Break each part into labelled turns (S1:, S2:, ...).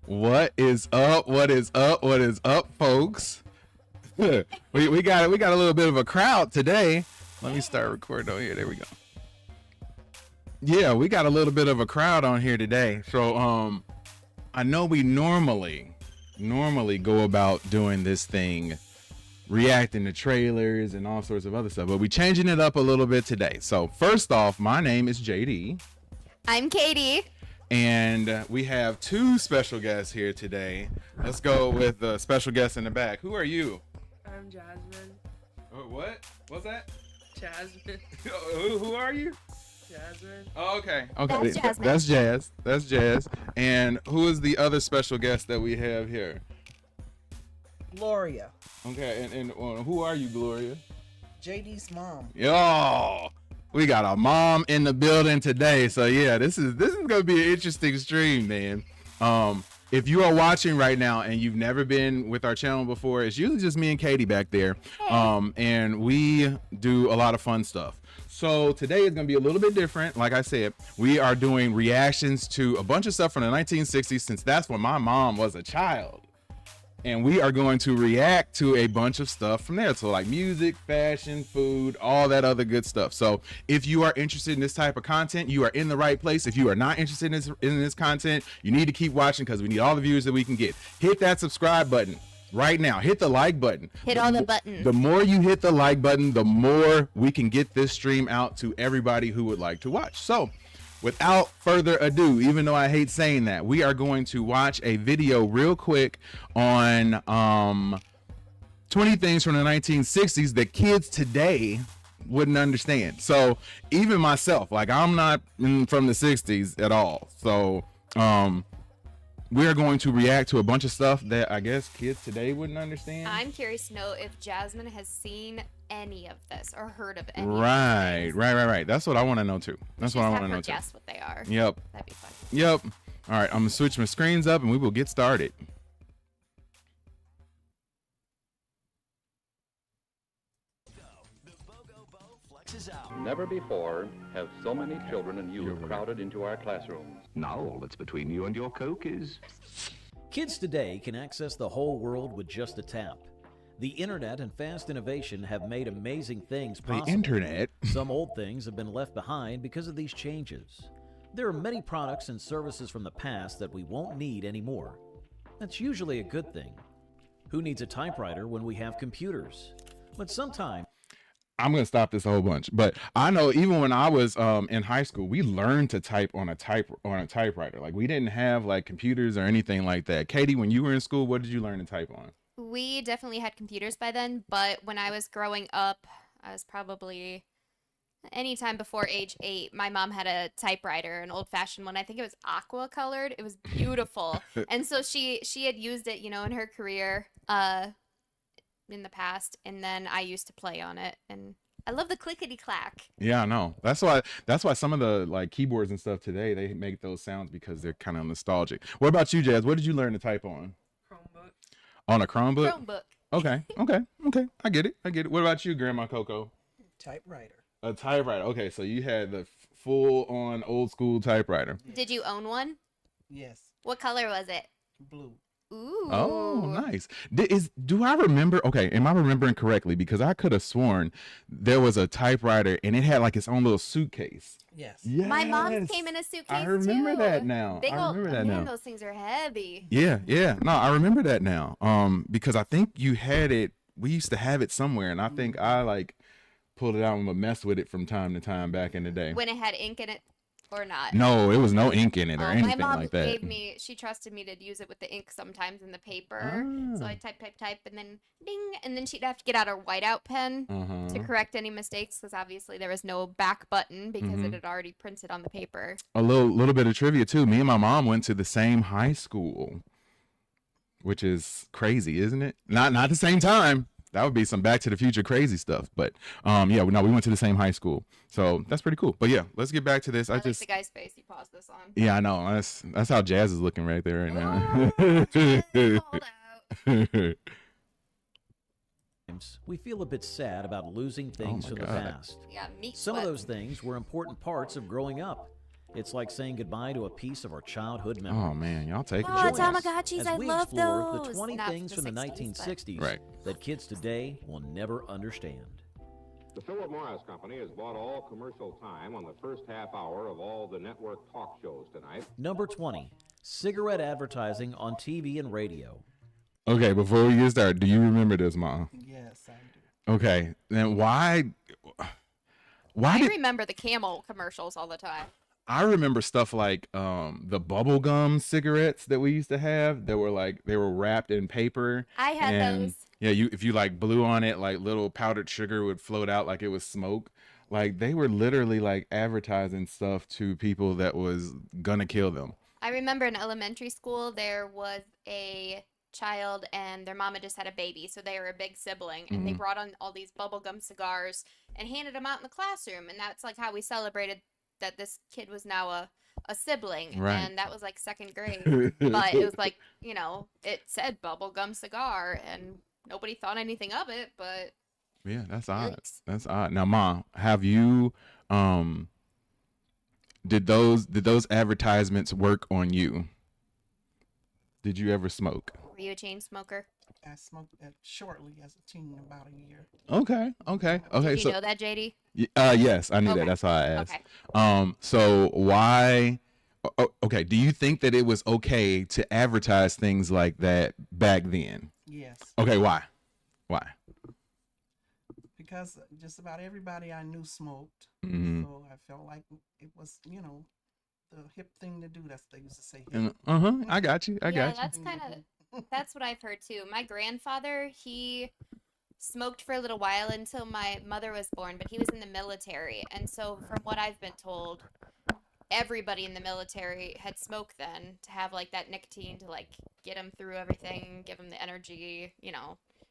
S1: What is up? What is up? What is up, folks? we got a little bit of a crowd today. Let me start recording on here. There we go. Yeah, we got a little bit of a crowd on here today. So I know we normally go about doing this thing, reacting to trailers and all sorts of other stuff, but we changing it up a little bit today. So first off, my name is JD.
S2: I'm Katie.
S1: And we have two special guests here today. Let's go with the special guest in the back. Who are you?
S3: I'm Jasmine.
S1: What? What's that?
S3: Jasmine.
S1: Who are you?
S3: Jasmine.
S1: Oh, okay.
S2: That's Jasmine.
S1: That's Jazz. That's Jazz. And who is the other special guest that we have here?
S4: Gloria,
S1: Okay, and who are you, Gloria?
S4: JD's mom.
S1: Yo, we got a mom in the building today. So yeah, this is gonna be an interesting stream, man. If you are watching right now and you've never been with our channel before, it's usually just me and Katie back there. And we do a lot of fun stuff. So today is going to be a little bit different. Like I said, we are doing reactions to a bunch of stuff from the 1960s, since that's when my mom was a child. And we are going to react to a bunch of stuff from there. So like music, fashion, food, all that other good stuff. So if you are interested in this type of content, you are in the right place. If you are not interested in this content, you need to keep watching, because we need all the views that we can get. Hit that subscribe button right now. Hit the like button.
S2: Hit all the buttons.
S1: The more you hit the like button, the more we can get this stream out to everybody who would like to watch. So without further ado, even though I hate saying that, we are going to watch a video real quick on 20 things from the 1960s that kids today wouldn't understand. So even myself, like, I'm not from the 60s at all. So we are going to react to a bunch of stuff that I guess kids today wouldn't understand.
S2: I'm curious to know if Jasmine has seen any of this or heard of any.
S1: Right. That's what I want to know too. That's what I want to know too.
S2: Guess what they are.
S1: Yep.
S2: That'd be fun.
S1: Yep. All right, I'm gonna switch my screens up and we will get started.
S5: Never before have so many children and youth crowded into our classrooms.
S6: Now all that's between you and your Coke is...
S7: Kids today can access the whole world with just a tap. The internet and fast innovation have made amazing things possible.
S1: The internet.
S7: Some old things have been left behind because of these changes. There are many products and services from the past that we won't need anymore. That's usually a good thing. Who needs a typewriter when we have computers? But sometimes
S1: I'm gonna stop this a whole bunch, but I know even when I was in high school, we learned to type on a typewriter. Like, we didn't have like computers or anything like that. Katie, when you were in school, what did you learn to type on?
S2: We definitely had computers by then, but when I was growing up, I was probably anytime before age 8, my mom had a typewriter, an old-fashioned one. I think it was aqua colored. It was beautiful. And so she had used it, in her career in the past, and then I used to play on it, and I love the clickety clack.
S1: Yeah, I know. That's why some of the like keyboards and stuff today, they make those sounds because they're kind of nostalgic. What about you, Jazz? What did you learn to type on?
S3: Chromebook.
S1: On a Chromebook?
S2: Chromebook.
S1: Okay. I get it. What about you, Grandma Coco?
S4: Typewriter.
S1: A typewriter. Okay, so you had the full-on old-school typewriter.
S2: Did you own one?
S4: Yes.
S2: What color was it?
S4: Blue.
S2: Ooh.
S1: Oh, nice. Do I remember? Okay, am I remembering correctly? Because I could have sworn there was a typewriter and it had like its own little suitcase.
S4: Yes.
S1: Yes.
S2: My mom's came in a suitcase
S1: I remember
S2: too.
S1: that now.
S2: Big
S1: I
S2: old,
S1: remember that
S2: man,
S1: now.
S2: those things are heavy.
S1: Yeah. No, I remember that now. Because I think you had it. We used to have it somewhere, and I think I like pulled it out and would mess with it from time to time back in the day.
S2: When it had ink in it or not?
S1: No, it was no ink in it or anything
S2: my mom
S1: like that.
S2: gave me, she trusted me to use it with the ink sometimes in the paper. So I type, and then ding, and then she'd have to get out her whiteout pen to correct any mistakes, because obviously there was no back button because it had already printed on the paper.
S1: A little bit of trivia too. Me and my mom went to the same high school, which is crazy, isn't it? Not the same time. That would be some Back to the Future crazy stuff. But yeah, we went to the same high school, so that's pretty cool. But yeah, let's get back to this.
S2: I like the guy's face you paused this on.
S1: Yeah, I know. That's how Jazz is looking right there right now.
S7: we feel a bit sad about losing things from the past.
S2: Yeah, meat
S7: Some of
S2: sweat.
S7: those things were important parts of growing up. It's like saying goodbye to a piece of our childhood memories.
S1: Oh man, y'all take it.
S2: Oh,
S1: Join us.
S2: Tamagotchis,
S7: As
S2: I
S7: we
S2: love
S7: explore
S2: those.
S7: the 20
S2: Not
S7: things from the 1960s
S1: Right.
S7: that kids today will never understand.
S8: The Philip Morris Company has bought all commercial time on the first half hour of all the network talk shows tonight.
S7: Number 20, cigarette advertising on TV and radio.
S1: Okay, before we get started, do you remember this, Ma?
S4: Yes, I do.
S1: Okay, then why
S2: I
S1: did
S2: remember the Camel commercials all the time.
S1: I remember stuff like the bubble gum cigarettes that we used to have that were like they were wrapped in paper.
S2: I had
S1: and,
S2: those.
S1: Yeah, if you like blew on it, like little powdered sugar would float out like it was smoke. Like they were literally like advertising stuff to people that was gonna kill them.
S2: I remember in elementary school there was a child and their mama just had a baby, so they were a big sibling, and they brought on all these bubblegum cigars and handed them out in the classroom, and that's like how we celebrated that this kid was now a sibling.
S1: Right.
S2: And that was like second grade. But it was like, you know, it said bubblegum cigar and nobody thought anything of it, but
S1: Yeah, that's odd.
S2: yikes.
S1: That's odd. Now, Ma, have you did those advertisements work on you? Did you ever smoke?
S2: Were you a chain smoker?
S4: I smoked that shortly as a teen, about a year.
S1: Okay.
S2: Did you
S1: So
S2: know that, JD?
S1: yes, I knew that.
S2: Okay.
S1: That's why I asked.
S2: Okay.
S1: So why? Okay. Do you think that it was okay to advertise things like that back then?
S4: Yes,
S1: Okay. Why? Why?
S4: because just about everybody I knew smoked.
S1: Mhm.
S4: So I felt like it was, the hip thing to do. That's what they used to say.
S1: And
S4: Hip.
S1: I got you. I
S2: Yeah,
S1: got you.
S2: that's kind of that's what I've heard too. My grandfather, he smoked for a little while until my mother was born, but he was in the military. And so from what I've been told, everybody in the military had smoked then to have like that nicotine to like get him through everything, give him the energy,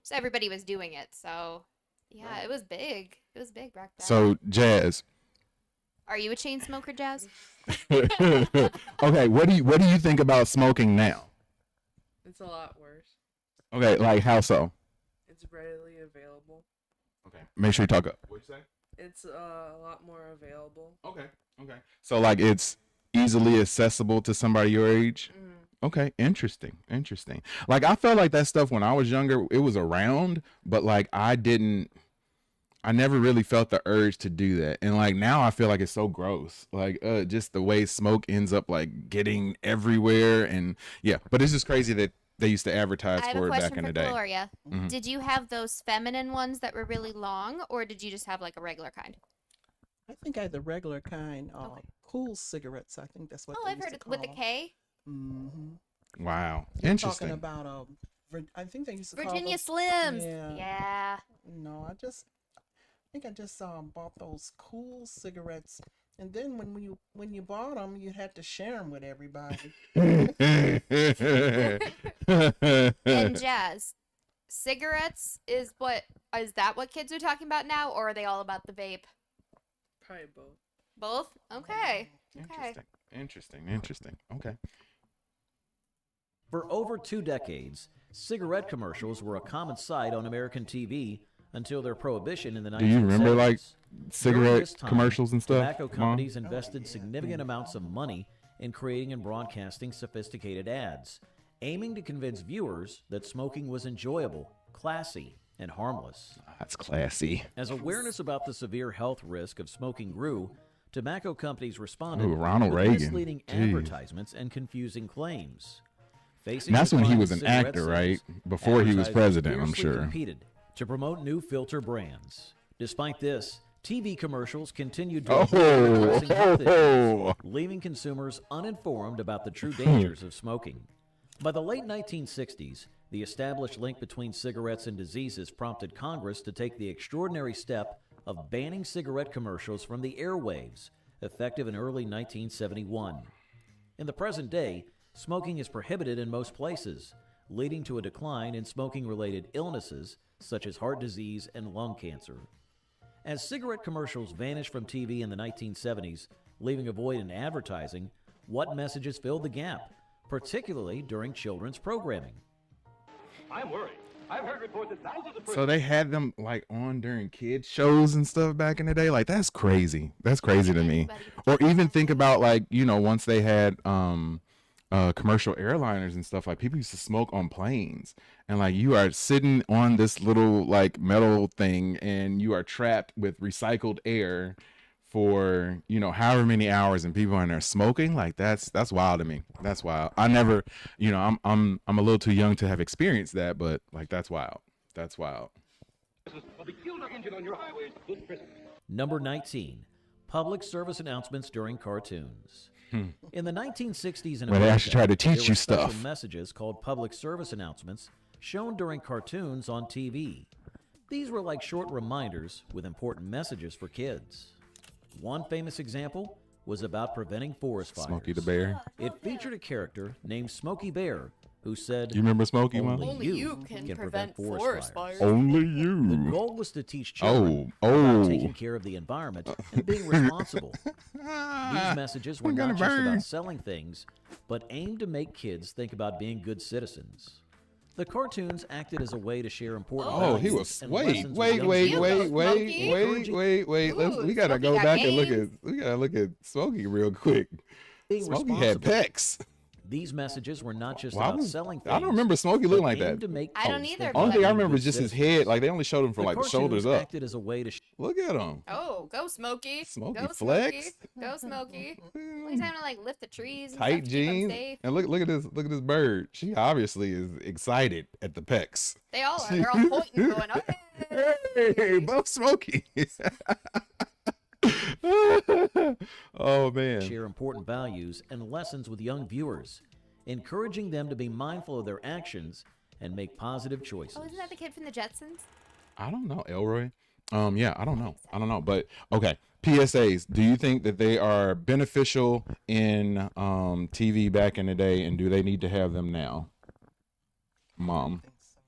S2: So everybody was doing it. So yeah, it was big. It was big back then.
S1: So Jazz.
S2: Are you a chain smoker, Jazz?
S1: Okay. What do you think about smoking now?
S3: It's a lot worse.
S1: Okay. Like how so?
S3: It's readily available.
S1: Okay. Make sure you talk up. What'd you say?
S3: It's a lot more available.
S1: Okay. So like it's easily accessible to somebody your age?
S3: Mm.
S1: Okay, interesting. Like I felt like that stuff when I was younger, it was around, but like I never really felt the urge to do that. And like now I feel like it's so gross. Like just the way smoke ends up like getting everywhere and yeah, but it's just crazy that they used to advertise
S2: I have
S1: for
S2: a
S1: it back
S2: question
S1: in
S2: for
S1: the day.
S2: Gloria.
S1: Mhm.
S2: Did you have those feminine ones that were really long, or did you just have like a regular kind?
S4: I think I had the regular kind.
S2: Okay.
S4: Cool cigarettes. I think that's what.
S2: Oh,
S4: they
S2: I've
S4: used
S2: heard
S4: to
S2: it with the
S4: call
S2: K.
S4: Mm-hmm.
S1: Wow.
S4: Talking
S1: Interesting.
S4: about I think they used to
S2: Virginia
S4: call
S2: Slims.
S4: Yeah.
S2: Yeah.
S4: No, I think I just bought those cool cigarettes, and then when you bought them, you had to share them with everybody.
S2: And Jazz, cigarettes is that what kids are talking about now, or are they all about the vape?
S3: Probably both.
S2: Both? Okay. Okay.
S1: Interesting. Okay.
S7: For over 2 decades, cigarette commercials were a common sight on American TV until their prohibition in the 1970s.
S1: Do you remember like
S7: During
S1: cigarette
S7: this time,
S1: commercials and stuff?
S7: Tobacco
S1: Mom?
S7: companies invested significant amounts of money in creating and broadcasting sophisticated ads, aiming to convince viewers that smoking was enjoyable, classy, and harmless.
S1: That's classy.
S7: As awareness about the severe health risk of smoking grew, tobacco companies responded
S1: Ooh, Ronald
S7: with
S1: Reagan.
S7: misleading
S1: Jeez.
S7: advertisements and confusing claims. Facing
S1: And that's when he
S7: decline
S1: was
S7: in
S1: an
S7: cigarette
S1: actor,
S7: sales,
S1: right? Before he was
S7: advertisers
S1: president, I'm
S7: fiercely
S1: sure.
S7: competed to promote new filter brands. Despite this, TV commercials continued to
S1: Oh,
S7: avoid addressing health issues,
S1: oh.
S7: leaving consumers uninformed about the true dangers of smoking. By the late 1960s, the established link between cigarettes and diseases prompted Congress to take the extraordinary step of banning cigarette commercials from the airwaves, effective in early 1971. In the present day, smoking is prohibited in most places, leading to a decline in smoking-related illnesses such as heart disease and lung cancer. As cigarette commercials vanished from TV in the 1970s, leaving a void in advertising, what messages filled the gap, particularly during children's programming?
S8: I'm worried.
S5: I've heard reports that thousands of
S1: So they had them like on during kid shows and stuff back in the day. Like that's crazy. That's crazy to me. Or even think about like, you know, once they had commercial airliners and stuff, like people used to smoke on planes, and like you are sitting on this little like metal thing and you are trapped with recycled air for, you know, however many hours, and people are in there smoking. Like that's wild to me. That's wild. I never, you know, I'm a little too young to have experienced that, but like that's wild. That's wild.
S5: will be killed or injured on your highways this Christmas.
S7: Number 19. Public service announcements during cartoons. In the 1960s in
S1: Where they
S7: America,
S1: actually tried to teach
S7: there
S1: you
S7: were special
S1: stuff.
S7: messages called public service announcements shown during cartoons on TV. These were like short reminders with important messages for kids. One famous example was about preventing forest fires.
S1: Smokey the Bear.
S7: It featured a character named Smokey Bear who said,
S1: You remember Smokey, Mom?
S7: Only you can prevent forest fires.
S1: Only
S7: The
S1: you.
S7: goal was to teach children about taking care of the environment and being responsible. These messages were
S1: I'm gonna
S7: not just
S1: burn.
S7: about selling things, but aimed to make kids think about being good citizens. The cartoons acted as a way to share important
S1: Oh, he
S7: values
S1: was.
S7: and
S1: Wait,
S7: lessons with
S1: wait,
S7: young
S1: wait,
S2: You
S1: wait,
S2: go,
S1: wait,
S2: Smokey.
S1: wait.
S2: Ooh,
S1: We gotta
S2: Smokey
S1: go
S2: got
S1: back and look at.
S2: games.
S1: We gotta look at Smokey real quick.
S7: being
S1: Smokey had
S7: responsible.
S1: pecs.
S7: These messages were not just
S1: Why
S7: about
S1: was-
S7: selling things.
S1: I don't remember Smokey looking like
S7: but aimed
S1: that.
S7: to make
S2: I don't
S7: kids
S2: either,
S7: think
S2: but-
S1: Only
S7: about
S1: thing I
S7: being
S1: remember
S7: good
S1: is just his
S7: citizens.
S1: head. Like they only showed him from like the shoulders
S7: cartoons
S1: up.
S7: acted as a way to
S1: Look at him.
S2: Oh, go Smokey.
S1: Smokey
S2: Go
S1: flex.
S2: Smokey. Go Smokey. He's having to like lift the trees and
S1: Tight
S2: stuff to keep 'em
S1: jeans.
S2: safe.
S1: And look at this bird. She obviously is excited at the pecs.
S2: They all are. They're all pointing, going, "Oh,
S1: Hey, both Smokey. Oh man.
S7: share important values and lessons with young viewers, encouraging them to be mindful of their actions and make positive choices.
S2: Oh, isn't that the kid from the Jetsons?
S1: I don't know, Elroy. Yeah, I don't know. But okay. PSAs, do you think that they are beneficial in TV back in the day, and do they need to have them now? Mom.
S4: I think so.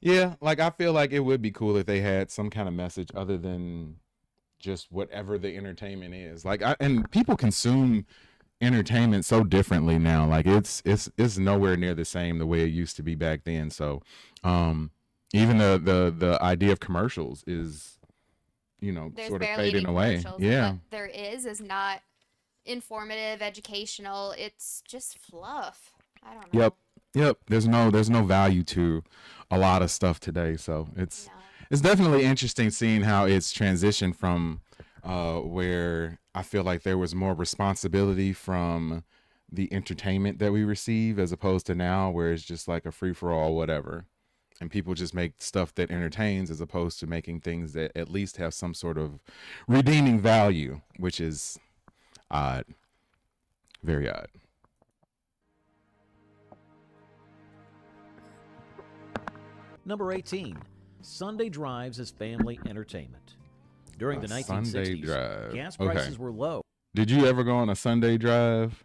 S1: Yeah, like I feel like it would be cool if they had some kind of message other than just whatever the entertainment is. Like and people consume entertainment so differently now. Like it's nowhere near the same the way it used to be back then. So even the idea of commercials is, you know,
S2: There's
S1: sort of
S2: barely
S1: fading
S2: any
S1: away.
S2: commercials.
S1: Yeah.
S2: What there is not informative, educational. It's just fluff. I don't know.
S1: Yep. There's no value to a lot of stuff today. So it's
S2: No.
S1: it's definitely interesting seeing how it's transitioned from where I feel like there was more responsibility from the entertainment that we receive as opposed to now where it's just like a free for all, whatever. And people just make stuff that entertains as opposed to making things that at least have some sort of redeeming value, which is odd. Very odd.
S7: Number 18. Sunday drives as family entertainment. During the
S1: A Sunday
S7: 1960s,
S1: drive.
S7: gas
S1: Okay.
S7: prices were low.
S1: Did you ever go on a Sunday drive,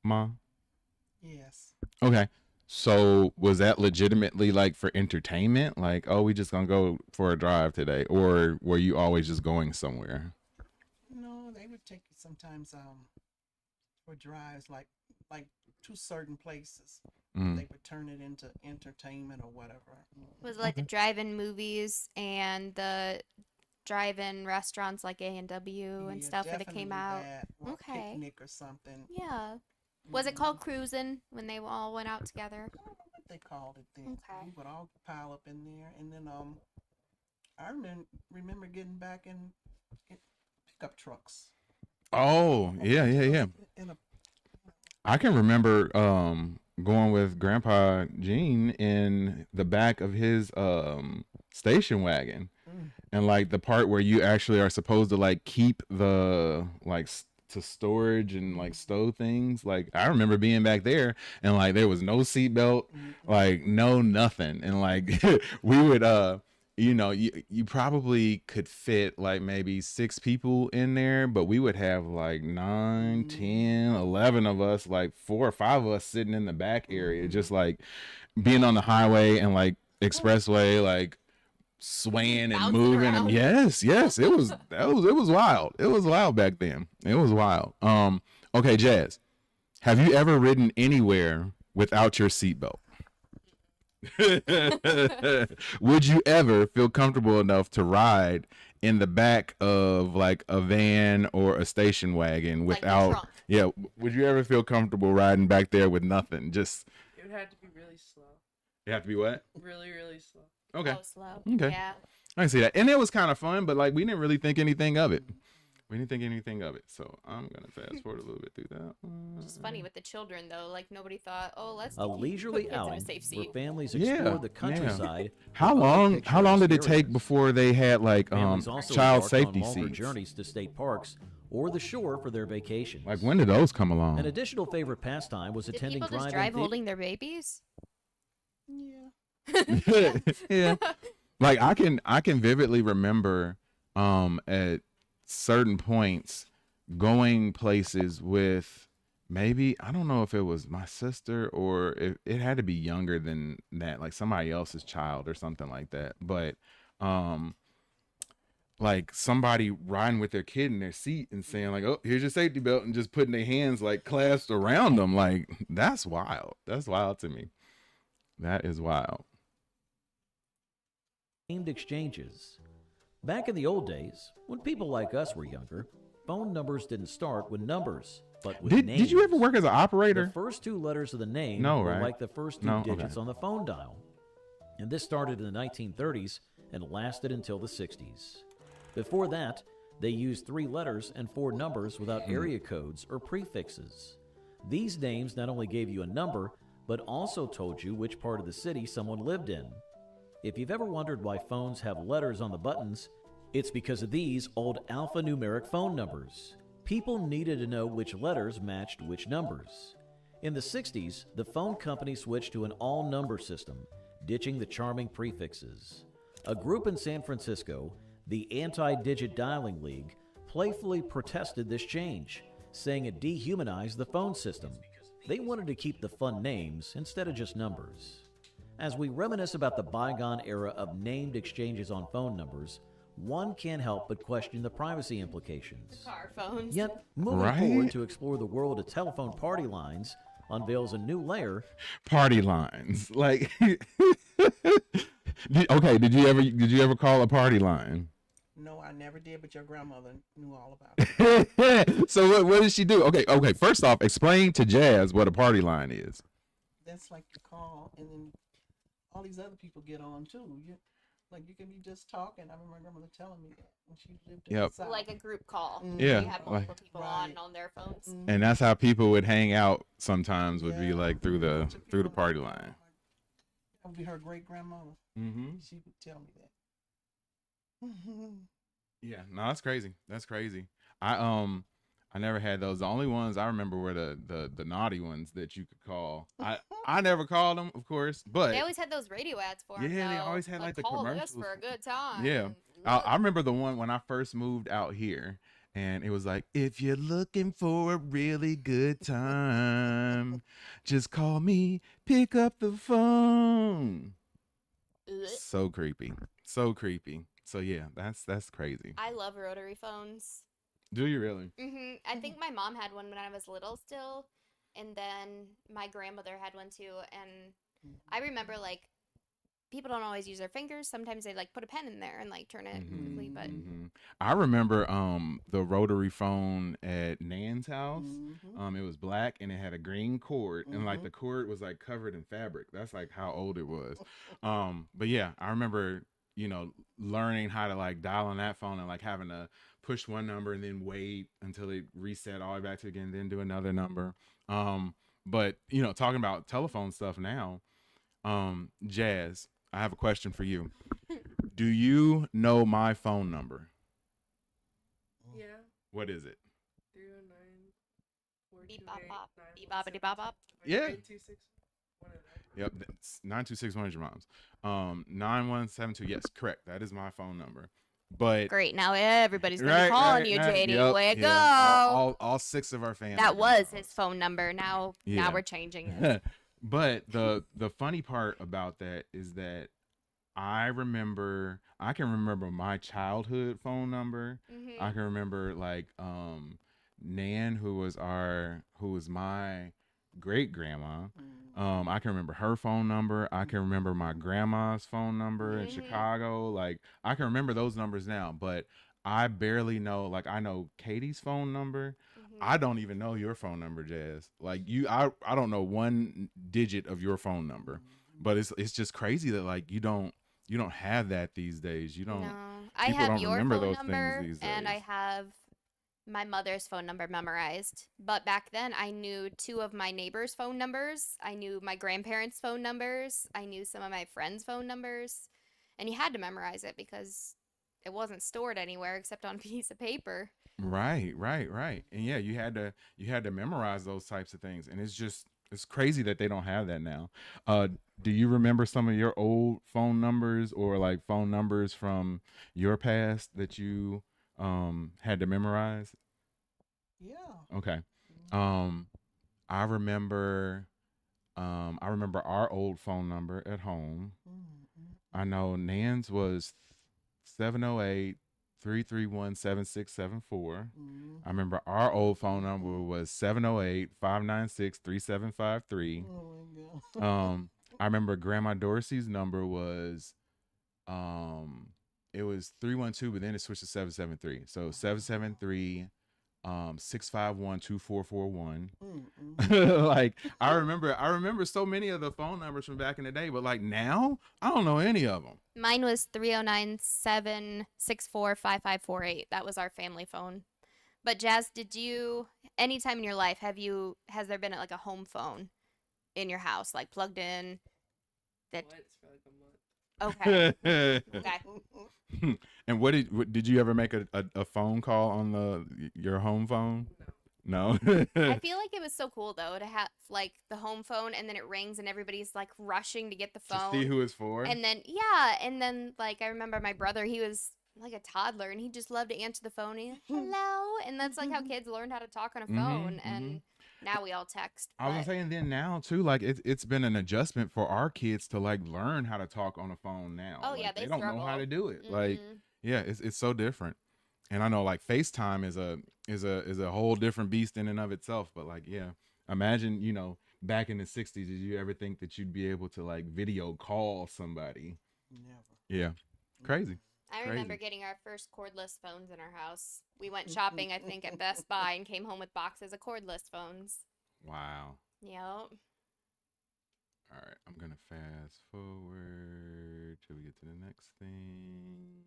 S1: Ma?
S4: Yes.
S1: Okay. So was that legitimately like for entertainment? Like, oh, we just gonna go for a drive today, or were you always just going somewhere?
S4: No, they would take you sometimes for drives like to certain places.
S1: Mm.
S4: They would turn it into entertainment or whatever.
S2: Was it like the drive-in movies and the drive-in restaurants like A&W and
S4: Yeah,
S2: stuff that it
S4: definitely
S2: came out?
S4: that, or a
S2: Okay.
S4: picnic or something.
S2: Yeah. Was it called cruising when they all went out together?
S4: They called it then.
S2: Okay.
S4: We would all pile up in there, and then I remember getting back in pickup trucks.
S1: Oh, yeah.
S4: In a
S1: I can remember going with Grandpa Gene in the back of his station wagon, and like the part where you actually are supposed to like keep the like to storage and like stow things. Like I remember being back there and like there was no seatbelt, like no nothing, and like we would you know, you probably could fit like maybe 6 people in there, but we would have like 9, 10, 11 of us, like 4 or 5 of us sitting in the back area, just like being on the highway and like expressway, like swaying and
S2: Bouncing
S1: moving.
S2: around.
S1: And yes, it was wild. It was wild back then. It was wild. Okay, Jazz, have you ever ridden anywhere without your seatbelt? Would you ever feel comfortable enough to ride in the back of like a van or a station wagon
S2: Like the
S1: without?
S2: trunk.
S1: Yeah. Would you ever feel comfortable riding back there with nothing? Just
S3: It would have to be really slow.
S1: you have to be what?
S3: Really, really slow.
S1: Okay.
S2: Oh, slow.
S1: Okay.
S2: Yeah.
S1: I can see that. And it was kind of fun, but like we didn't really think anything of it. We didn't think anything of it. So I'm gonna fast forward a little bit through that.
S2: It's funny with the children though. Like nobody thought, oh, let's
S7: A leisurely
S2: put kids in a
S7: outing
S2: safe
S7: where
S2: seat.
S7: families
S1: Yeah,
S7: explore the
S1: yeah.
S7: countryside.
S1: How
S7: with other
S1: long? How long did it
S7: picturesque
S1: take
S7: areas.
S1: before they had like
S7: Families also
S1: child
S7: embark
S1: safety
S7: on longer
S1: seats?
S7: journeys to state parks or the shore for their vacations.
S1: Like when did those come
S7: An
S1: along?
S7: additional favorite pastime was
S2: Did
S7: attending
S2: people just
S7: drive-in
S2: drive holding their babies?
S4: Yeah.
S1: Yeah. Like I can vividly remember at certain points going places with maybe I don't know if it was my sister or if it had to be younger than that, like somebody else's child or something like that. But like somebody riding with their kid in their seat and saying like, "Oh, here's your safety belt," and just putting their hands like clasped around them. Like that's wild. That's wild to me. That is wild.
S7: named exchanges. Back in the old days, when people like us were younger, phone numbers didn't start with numbers, but with names.
S1: Did you ever work as an
S7: The
S1: operator?
S7: first two letters of the name
S1: No,
S7: were
S1: right?
S7: like the first two
S1: No,
S7: digits
S1: okay.
S7: on the phone dial. And this started in the 1930s and lasted until the 60s. Before that, they used 3 letters and 4 numbers without area codes or prefixes. These names not only gave you a number, but also told you which part of the city someone lived in. If you've ever wondered why phones have letters on the buttons, it's because of these old alphanumeric phone numbers. People needed to know which letters matched which numbers. In the 60s, the phone company switched to an all-number system, ditching the charming prefixes. A group in San Francisco, the Anti-Digit Dialing League, playfully protested this change, saying it dehumanized the phone system. They wanted to keep the fun names instead of just numbers. As we reminisce about the bygone era of named exchanges on phone numbers, one can't help but question the privacy implications.
S2: Car phones.
S7: Yet, moving
S1: Right?
S7: forward to explore the world of telephone party lines unveils a new layer.
S1: Party lines. Like did you ever call a party line?
S4: No, I never did, but your grandmother knew all about it.
S1: So what did she do? Okay, first off, explain to Jazz what a party line is.
S4: That's like you call, and then all these other people get on too. You can be just talking. I remember my grandmother telling me that when she lived in
S1: Yep.
S4: the South.
S2: Like a group call.
S1: Yeah,
S2: You have
S1: like-
S2: multiple people on
S4: Right.
S2: on their phones.
S1: And that's how people would hang out sometimes would be
S4: Yeah.
S1: like through the party line.
S4: That would be her great grandmother.
S1: Mm-hmm.
S4: She would tell me that.
S1: Yeah, no, that's crazy. That's crazy. I never had those. The only ones I remember were the naughty ones that you could call. I never called them, of course, but
S2: They always had those radio ads for 'em,
S1: Yeah, they
S2: though.
S1: always had, like, the
S2: call
S1: commercials
S2: us for a
S1: for-
S2: good time.
S1: yeah.
S2: and
S1: I remember the one when I first moved out here, and it was like, if you're looking for a really good time, just call me, pick up the phone.
S2: Ugh.
S1: So creepy. So creepy. So yeah, that's crazy.
S2: I love rotary phones.
S1: Do you really?
S2: I think my mom had one when I was little still, and then my grandmother had one too. And I remember like people don't always use their fingers. Sometimes they like put a pen in there and like turn it quickly. But
S1: I remember the rotary phone at Nan's house.
S4: Mhm.
S1: It was black and it had a green cord, and like
S4: Mhm.
S1: the cord was like covered in fabric. That's like how old it was. But yeah, I remember learning how to like dial on that phone and like having to push one number and then wait until it reset all the way back to again, then do another number. But talking about telephone stuff now, Jazz, I have a question for you. Do you know my phone number?
S3: Yeah.
S1: What is it?
S3: 309
S2: beep bop bop, beep boppity bop bop.
S1: Yeah.
S3: 926.
S1: Yep, that's 926 your mom's. 9172. Yes, correct. That is my phone number. But
S2: Great. Now everybody's gonna be calling you, JD.
S1: Yep,
S2: Way to
S1: yeah.
S2: go.
S1: All 6 of our fans.
S2: That
S1: are
S2: was
S1: gonna
S2: his phone number. Now
S1: Yeah.
S2: we're changing it.
S1: call. But the funny part about that is that I can remember my childhood phone number.
S2: Mhm.
S1: I can remember like Nan, who was my great grandma. I can remember her phone number. I can remember my grandma's phone number in Chicago. Like I can remember those numbers now, but I barely know. Like I know Katie's phone number. I don't even know your phone number, Jazz. Like I don't know one digit of your phone number. But it's just crazy that like you don't have that these days. You don't.
S2: No, I
S1: People
S2: have
S1: don't
S2: your
S1: remember
S2: phone
S1: those
S2: number,
S1: things these
S2: and I
S1: days.
S2: have my mother's phone number memorized. But back then, I knew two of my neighbors' phone numbers. I knew my grandparents' phone numbers. I knew some of my friends' phone numbers. And you had to memorize it because it wasn't stored anywhere except on a piece of paper.
S1: Right, right, right. And yeah, you had to memorize those types of things. And it's crazy that they don't have that now. Uh do you remember some of your old phone numbers or like phone numbers from your past that you had to memorize?
S4: Yeah.
S1: Okay. Um I remember I remember our old phone number at home. I know Nan's was 708-331-7674. I remember our old phone number was 708-596-3753.
S4: Oh my God.
S1: I remember Grandma Dorsey's number was it was 312, but then it switched to 773. So 773 651-2441. Like I remember so many of the phone numbers from back in the day, but like now I don't know any of them.
S2: Mine was 309-764-5548. That was our family phone. But Jazz, did you, anytime in your life, has there been like a home phone in your house, like plugged in? That
S3: Once for like a month.
S2: Okay. Okay.
S1: And did you ever make a phone call on your home phone?
S3: No.
S1: No.
S2: I feel like it was so cool though to have like the home phone and then it rings and everybody's like rushing to get the
S1: To
S2: phone.
S1: see who it's for.
S2: And then like I remember my brother, he was like a toddler and he just loved to answer the phone. He's like, hello, and that's like how kids learned how to talk on a phone. And now we all text.
S1: I was
S2: but-
S1: saying then now too, like it's been an adjustment for our kids to like learn how to talk on a phone now.
S2: Oh,
S1: Like,
S2: yeah,
S1: they
S2: they
S1: don't know how
S2: struggle.
S1: to do it. Like
S2: Mhm.
S1: yeah, it's so different. And I know like FaceTime is a whole different beast in and of itself. But like yeah, imagine back in the 60s, did you ever think that you'd be able to like video call somebody?
S4: Never.
S1: Yeah, crazy.
S2: I
S1: Crazy.
S2: remember getting our first cordless phones in our house. We went shopping, I think, at Best Buy and came home with boxes of cordless phones.
S1: Wow.
S2: Yep.
S1: All right, I'm gonna fast forward till we get to the next thing.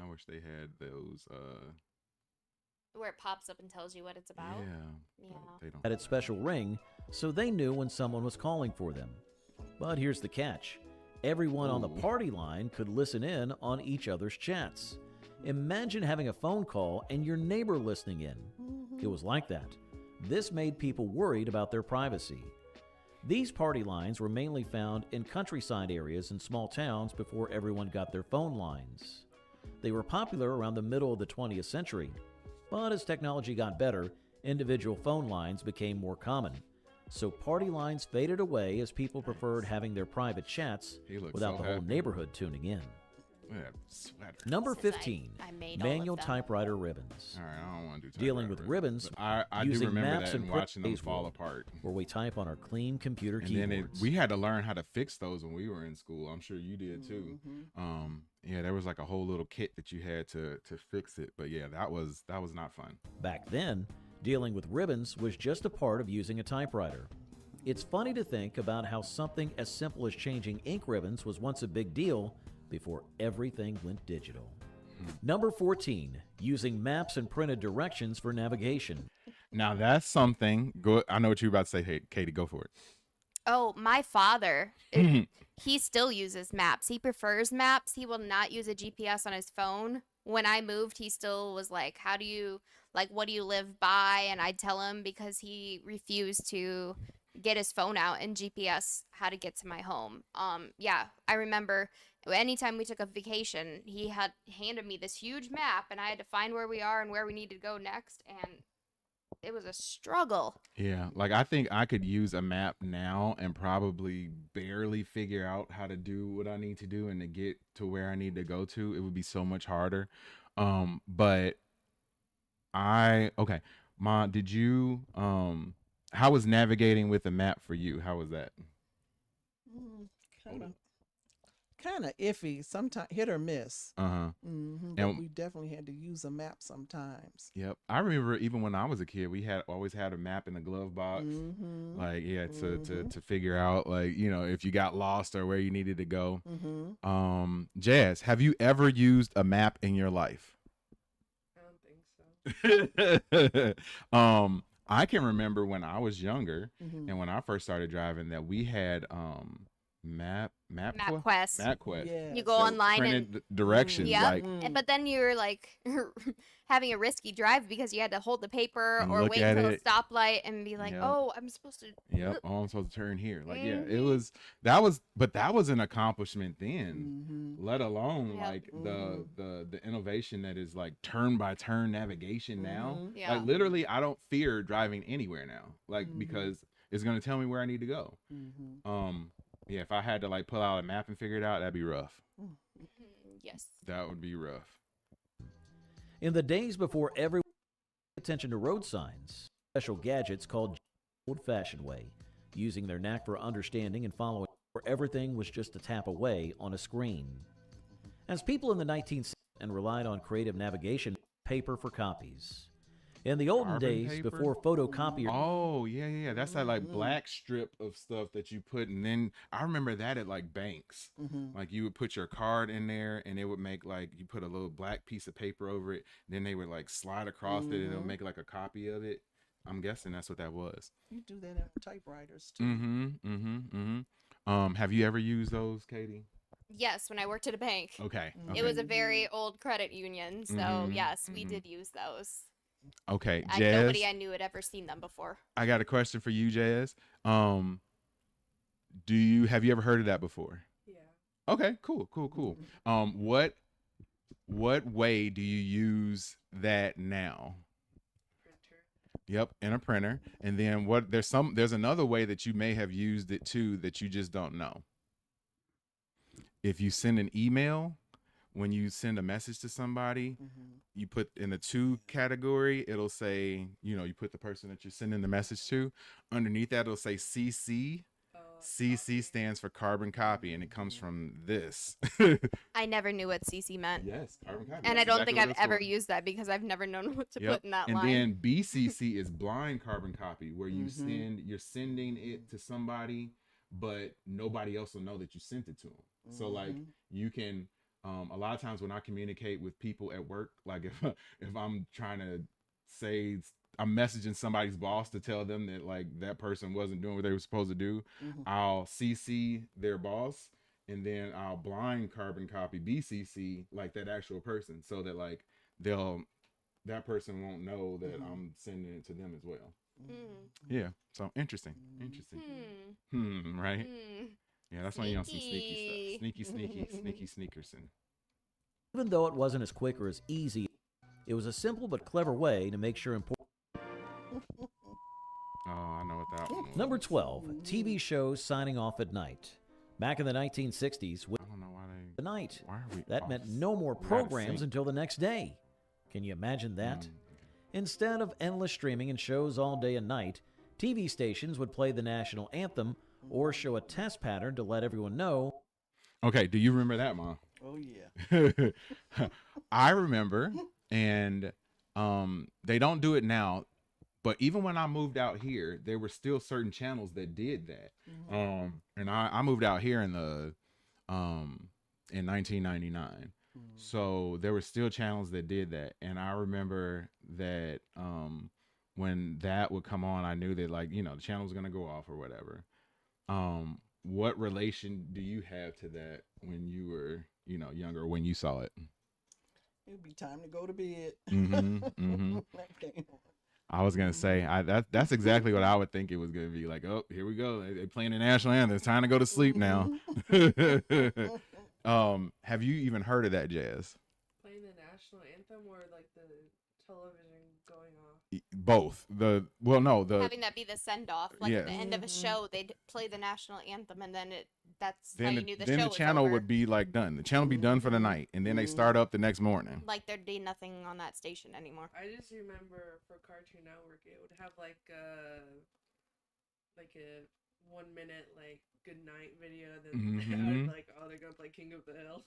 S1: I wish they had those.
S2: Where it pops up and tells you what it's about.
S1: Yeah.
S2: Yeah.
S1: but They don't.
S7: Had its special ring, so they knew when someone was calling for them. But here's the catch. Everyone on the
S1: Ooh.
S7: party line could listen in on each other's chats. Imagine having a phone call and your neighbor listening in. It was like that. This made people worried about their privacy. These party lines were mainly found in countryside areas and small towns before everyone got their phone lines. They were popular around the middle of the 20th century. But as technology got better, individual phone lines became more common. So party lines faded away as people preferred having their private chats
S1: He looks
S7: without
S1: so
S7: the whole
S1: happy.
S7: neighborhood tuning in.
S1: Look at that sweater.
S7: Number
S2: Since I-
S7: 15,
S2: I made all of
S7: manual
S2: them.
S7: typewriter ribbons.
S1: All right, I don't want to do
S7: Dealing
S1: typewriter
S7: with ribbons,
S1: but I do
S7: using
S1: remember
S7: maps
S1: that
S7: and
S1: and watching them
S7: praise
S1: fall
S7: world.
S1: apart.
S7: Where we type on our clean computer
S1: And
S7: keyboards.
S1: then we had to learn how to fix those when we were in school. I'm sure you did too. Yeah, there was like a whole little kit that you had to fix it. But yeah, that was not fun.
S7: Back then, dealing with ribbons was just a part of using a typewriter. It's funny to think about how something as simple as changing ink ribbons was once a big deal before everything went digital. Number 14, using maps and printed directions for navigation.
S1: Now that's something. Go. I know what you're about to say. Hey, Katie, go for it.
S2: Oh, my father, he still uses maps. He prefers maps. He will not use a GPS on his phone. When I moved, he still was like, what do you live by? And I'd tell him because he refused to get his phone out and GPS how to get to my home. Yeah, I remember anytime we took a vacation, he had handed me this huge map and I had to find where we are and where we needed to go next. And it was a struggle.
S1: Yeah, like I think I could use a map now and probably barely figure out how to do what I need to do and to get to where I need to go to. It would be so much harder. But okay, Ma, did you How was navigating with a map for you? How was that?
S4: Kind of iffy. Sometimes hit or miss. But
S1: And
S4: we definitely had to use a map sometimes.
S1: yep, I remember even when I was a kid, we had always had a map in the glove box, like to figure out like if you got lost or where you needed to go. Jazz, have you ever used a map in your life?
S3: I don't think so.
S1: I can remember when I was younger and when I first started driving that we had
S2: MapQuest.
S1: MapQuest.
S2: You go online and
S1: directions.
S2: yep.
S1: Like,
S2: But then you're like having a risky drive because you had to hold the paper
S1: And
S2: or
S1: look
S2: wait
S1: at
S2: till a
S1: it.
S2: stoplight and be like,
S1: Yep.
S2: oh, I'm supposed to.
S1: yep, oh, I'm supposed to turn here. Like, yeah, it was that was an accomplishment then. Let alone
S2: Yep.
S1: like the innovation that is like turn by turn navigation now.
S2: Yeah.
S1: Like literally, I don't fear driving anywhere now. Like because it's gonna tell me where I need to go. Yeah, if I had to like pull out a map and figure it out, that'd be rough.
S2: Yes.
S1: That would be rough.
S7: In the days before everyone paid attention to road signs, special gadgets called old-fashioned way, using their knack for understanding and following where everything was just a tap away on a screen. As people in the 1960s and relied on creative navigation, paper for copies. In the olden
S1: Carbon
S7: days,
S1: paper?
S7: before photocopiers,
S1: Oh yeah. That's that like black strip of stuff that you put, and then I remember that at like banks. Like you would put your card in there, and it would make like you put a little black piece of paper over it. Then they would like slide across it, and it'll make like a copy of it. I'm guessing that's what that was.
S4: You do that in typewriters too.
S1: Have you ever used those, Katie?
S2: Yes, when I worked at a bank.
S1: Okay.
S2: It was a very old credit union, so yes, we did use those.
S1: Okay, Jazz.
S2: Nobody I knew had ever seen them before.
S1: I got a question for you, Jazz. Have you ever heard of that before?
S3: Yeah.
S1: Okay, cool. What way do you use that now?
S3: Printer.
S1: Yep, in a printer. And then there's another way that you may have used it too that you just don't know. If you send an email, when you send a message to somebody, you put in the to category, it'll say, you put the person that you're sending the message to. Underneath that, it'll say CC. CC stands for carbon copy, and it comes from this.
S2: I never knew what CC meant.
S1: Yes, carbon copy.
S2: And
S1: That's
S2: I don't
S1: exactly
S2: think
S1: what
S2: I've
S1: it's
S2: ever
S1: for.
S2: used that because I've never known what to put in that
S1: and
S2: line.
S1: then BCC is blind carbon copy, where you're sending it to somebody, but nobody else will know that you sent it to them. So like you can, a lot of times when I communicate with people at work, like if I'm trying to say I'm messaging somebody's boss to tell them that like that person wasn't doing what they were supposed to do, I'll CC their boss, and then I'll blind carbon copy BCC like that actual person, so that like that person won't know that I'm sending it to them as well. Yeah, so interesting. Right? Yeah, that's when you're on some sneaky stuff. Sneaky sneakerson.
S7: even though it wasn't as quick or as easy, it was a simple but clever way to make sure important.
S1: Oh, I know what that one was.
S7: Number 12, TV shows signing off at night. Back in the 1960s,
S1: I don't know why
S7: the night.
S1: Why are we
S7: That
S1: off?
S7: meant no more
S1: We're out of
S7: programs
S1: sync.
S7: until the next day. Can you imagine that? Instead of endless streaming and shows all day and night, TV stations would play the national anthem or show a test pattern to let everyone know.
S1: Okay, do you remember that, Mom?
S4: Oh yeah.
S1: I remember, and they don't do it now, but even when I moved out here, there were still certain channels that did that. And I moved out here in 1999. So there were still channels that did that, and I remember that when that would come on, I knew that like the channel was gonna go off or whatever. What relation do you have to that when you were younger, when you saw it?
S4: It would be time to go to bed. Okay.
S1: I was gonna say that's exactly what I would think it was gonna be. Like, oh, here we go. They're playing the national anthem. It's time to go to sleep now. Have you even heard of that, Jazz?
S3: Playing the national anthem or like the television going off?
S1: Both.
S2: Having that be the send off, like
S1: Yeah.
S2: at the end of a show, they'd play the national anthem, and then that's how
S1: Then
S2: you knew the
S1: then
S2: show
S1: the
S2: was
S1: channel
S2: over.
S1: would be like done. The channel would be done for the night, and then they start up the next morning.
S2: Like there'd be nothing on that station anymore.
S3: I just remember for Cartoon Network, it would have like like a 1 minute like good night video, then I
S1: Mhm.
S3: was like, oh, they're gonna play King of the Hill.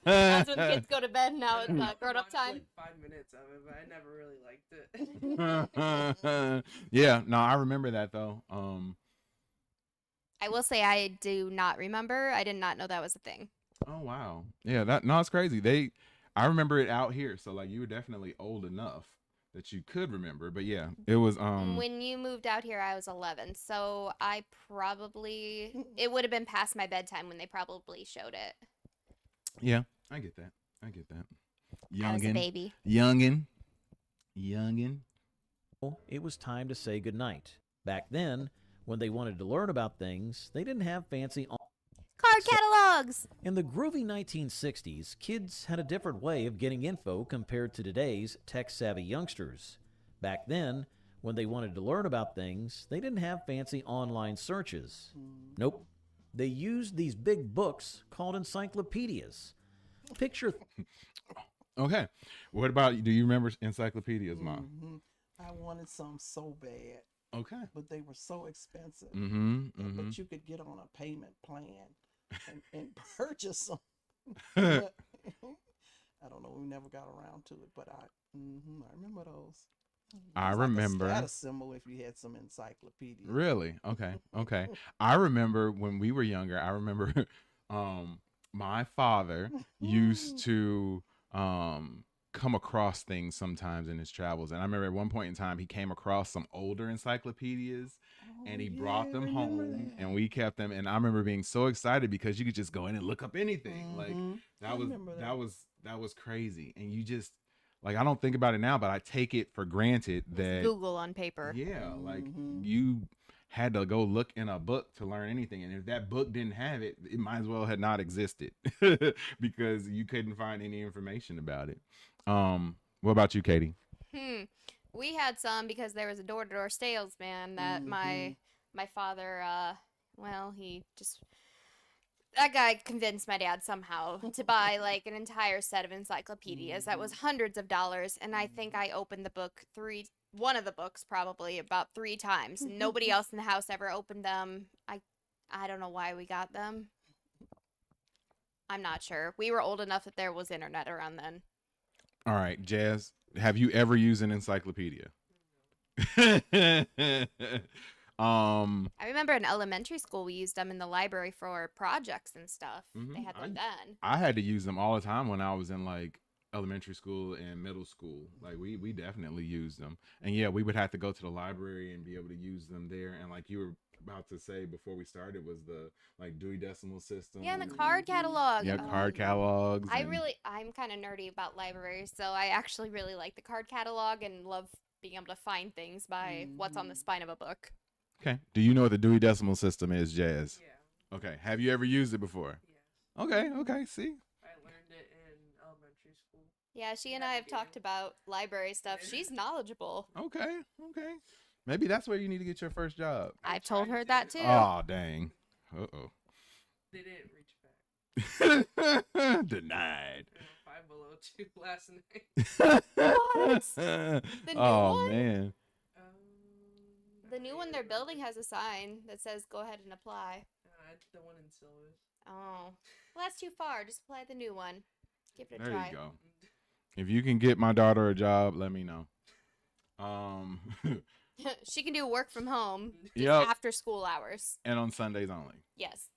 S2: That's when kids go to bed. Now it's
S3: I
S2: grown up
S3: watched,
S2: time.
S3: like 5 minutes of it, but I never really liked it.
S1: Yeah, no, I remember that though.
S2: I will say I do not remember. I did not know that was a thing.
S1: Oh wow. Yeah, it's crazy. I remember it out here, so like you were definitely old enough that you could remember. But yeah, it was
S2: When you moved out here, I was 11, so it would have been past my bedtime when they probably showed it.
S1: yeah, I get that. I get that.
S2: I was a
S1: Youngin.
S2: baby.
S1: Youngin.
S7: It was time to say goodnight. Back then, when they wanted to learn about things, they didn't have fancy.
S2: Card catalogs!
S7: In the groovy 1960s, kids had a different way of getting info compared to today's tech-savvy youngsters. Back then, when they wanted to learn about things, they didn't have fancy online searches. Nope. They used these big books called encyclopedias. Picture...
S1: Okay. What about, do you remember encyclopedias, Mom?
S4: Mhm. I wanted some so bad,
S1: Okay.
S4: but they were so expensive.
S1: Mm-hmm.
S4: But you could get on a payment plan and purchase them.
S1: Mm-hmm.
S4: I don't know. We never got around to it, but I remember those.
S1: I
S4: It's
S1: remember.
S4: like a status symbol if you had some encyclopedia.
S1: Really? Okay. Okay. I remember when we were younger, I remember my father used to come across things sometimes in his travels. And I remember at one point in time he came across some older encyclopedias and he brought them home and we kept them. And I remember being so excited because you could just go in and look up anything. Like that was crazy. And you just, like, I don't think about it now, but I take it for granted that
S2: Google on paper.
S1: yeah, like you had to go look in a book to learn anything, and if that book didn't have it, it might as well had not existed because you couldn't find any information about it. What about you, Katie?
S2: We had some because there was a door-to-door salesman that my father, that guy convinced my dad somehow to buy like an entire set of encyclopedias that was hundreds of dollars, and I think I opened one of the books probably about 3 times. Nobody else in the house ever opened them. I don't know why we got them. I'm not sure. We were old enough that there was internet around then.
S1: All right, Jazz, have you ever used an encyclopedia?
S2: I remember in elementary school we used them in the library for projects and stuff. They had them then.
S1: I had to use them all the time when I was in like elementary school and middle school. Like we definitely used them. And yeah, we would have to go to the library and be able to use them there. And like you were about to say before we started was the like Dewey Decimal System.
S2: Yeah, and the card catalog.
S1: Yeah, card catalogs.
S2: I'm kind of nerdy about libraries, so I actually really like the card catalog and love being able to find things by what's on the spine of a book.
S1: Okay. Do you know what the Dewey Decimal System is, Jazz?
S3: Yeah.
S1: Okay. Have you ever used it before?
S3: Yes.
S1: Okay. See?
S3: I learned it in elementary school.
S2: Yeah, she and I have talked about library stuff. She's knowledgeable.
S1: Okay. Maybe that's where you need to get your first job.
S2: I've told her that too.
S1: Oh, dang. Uh-oh.
S3: They didn't reach back.
S1: Denied.
S3: 5 below 2 last night.
S2: What? The new one?
S1: Man.
S2: The new one they're building has a sign that says "Go ahead and apply."
S3: The one in Silver.
S2: Oh, well, that's too far. Just apply the new one. Give it a
S1: There
S2: try.
S1: you go. If you can get my daughter a job, let me know.
S2: She can do work from home
S1: Yep.
S2: after school hours.
S1: And on Sundays only.
S2: Yes.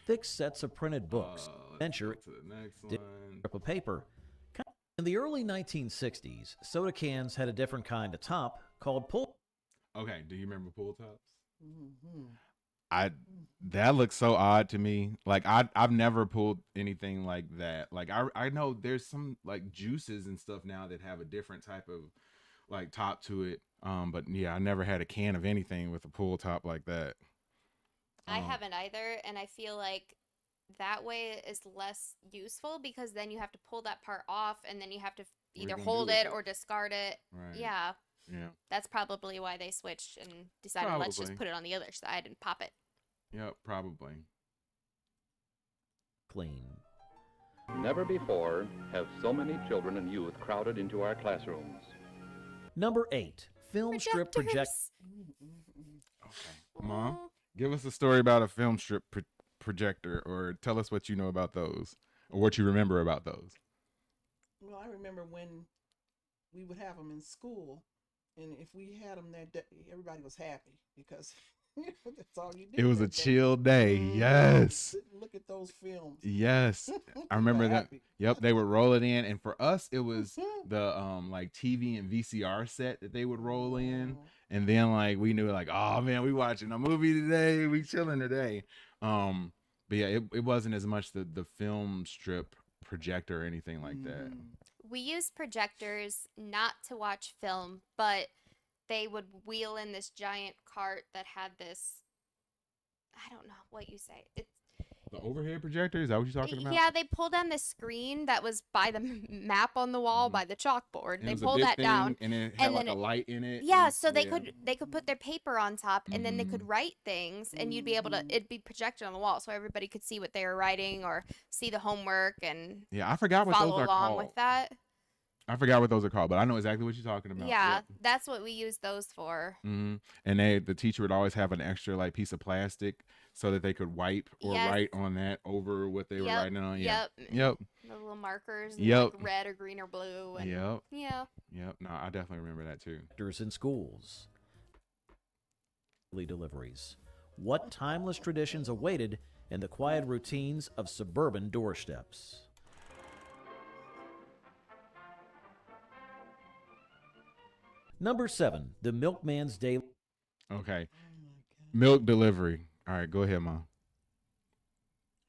S7: thick sets of printed books.
S1: Let's
S7: Venture
S1: go to the next
S7: did
S1: one.
S7: strip of paper. In the early 1960s, soda cans had a different kind of top called pull.
S1: Okay, do you remember pull tops?
S4: Mm-hmm.
S1: That looks so odd to me. Like I've never pulled anything like that. Like I know there's some like juices and stuff now that have a different type of like top to it. But yeah, I never had a can of anything with a pull top like that.
S2: I haven't either, and I feel like that way is less useful because then you have to pull that part off and then you have to
S1: you
S2: either
S1: gonna
S2: hold
S1: do with
S2: it
S1: it?
S2: or discard it.
S1: Right.
S2: Yeah.
S1: Yeah.
S2: That's probably why they switched and decided let's just
S1: Probably.
S2: put it on the other side and pop it.
S1: Yep, probably.
S7: Clean.
S5: Never before have so many children and youth crowded into our classrooms.
S7: Number 8. film strip
S2: Projectors.
S1: Okay, Mom, give us a story about a film strip projector, or tell us what you know about those, or what you remember about those.
S4: Well, I remember when we would have them in school, and if we had them that day, everybody was happy because that's all you did.
S1: It was a
S4: that day.
S1: chill day. Yes.
S4: Sit and look at those films.
S1: Yes. I
S4: We
S1: remember
S4: were
S1: that.
S4: happy.
S1: Yep, they would roll it in, and for us it was the like TV and VCR set that they would roll in, and then like we knew like, oh man, we watching a movie today, we chilling today. But yeah, it wasn't as much the film strip projector or anything like that.
S2: We used projectors not to watch film, but they would wheel in this giant cart that had this, I don't know what you say. It's
S1: The overhead projector, is that what you're talking about?
S2: yeah, they pulled down this screen that was by the map on the wall by the chalkboard.
S1: And it
S2: They
S1: was a
S2: pulled
S1: big
S2: that
S1: thing,
S2: down.
S1: and it had
S2: and
S1: like
S2: then
S1: a light in it.
S2: Yeah,
S1: and-
S2: so they could put their paper on top, and then they could write things, and you'd be able to. It'd be projected on the wall, so everybody could see what they were writing or see the homework and
S1: Yeah, I forgot what
S2: follow
S1: those are
S2: along
S1: called.
S2: with that.
S1: I forgot what those are called, but I know exactly what you're talking about.
S2: Yeah, that's what we used those for.
S1: And the teacher would always have an extra like piece of plastic so that they could wipe or
S2: Yes.
S1: write on that over what they were
S2: Yep,
S1: writing on. Yeah.
S2: Yep.
S1: Yep.
S2: The little markers, and
S1: Yep.
S2: like red or green or blue. And,
S1: Yep.
S2: Yeah.
S1: Yep. No, I definitely remember that too.
S7: in schools. Deliveries. What timeless traditions awaited in the quiet routines of suburban doorsteps? Number 7, the milkman's daily.
S1: Okay.
S4: Oh my God.
S1: Milk delivery. All right, go ahead, Mom.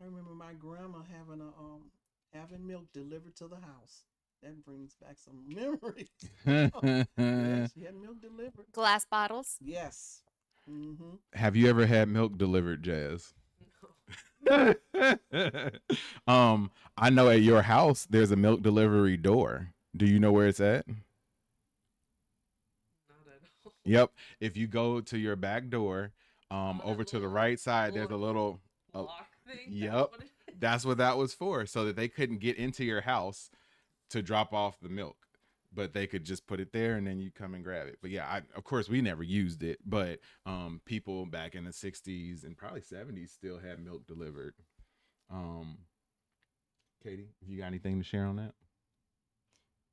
S4: I remember my grandma having milk delivered to the house. That brings back some memories. Yes, she had milk delivered.
S2: Glass bottles.
S4: Yes. Mm-hmm.
S1: Have you ever had milk delivered, Jazz?
S3: No.
S1: I know at your house there's a milk delivery door. Do you know where it's at?
S3: Not at all.
S1: Yep. If you go to your back door, over to the right side, there's a little
S3: Lock thing.
S1: yep.
S3: That's what it-
S1: That's what that was for, so that they couldn't get into your house to drop off the milk, but they could just put it there and then you come and grab it. But yeah, of course we never used it, but people back in the 60s and probably 70s still had milk delivered. Katie, if you got anything to share on that?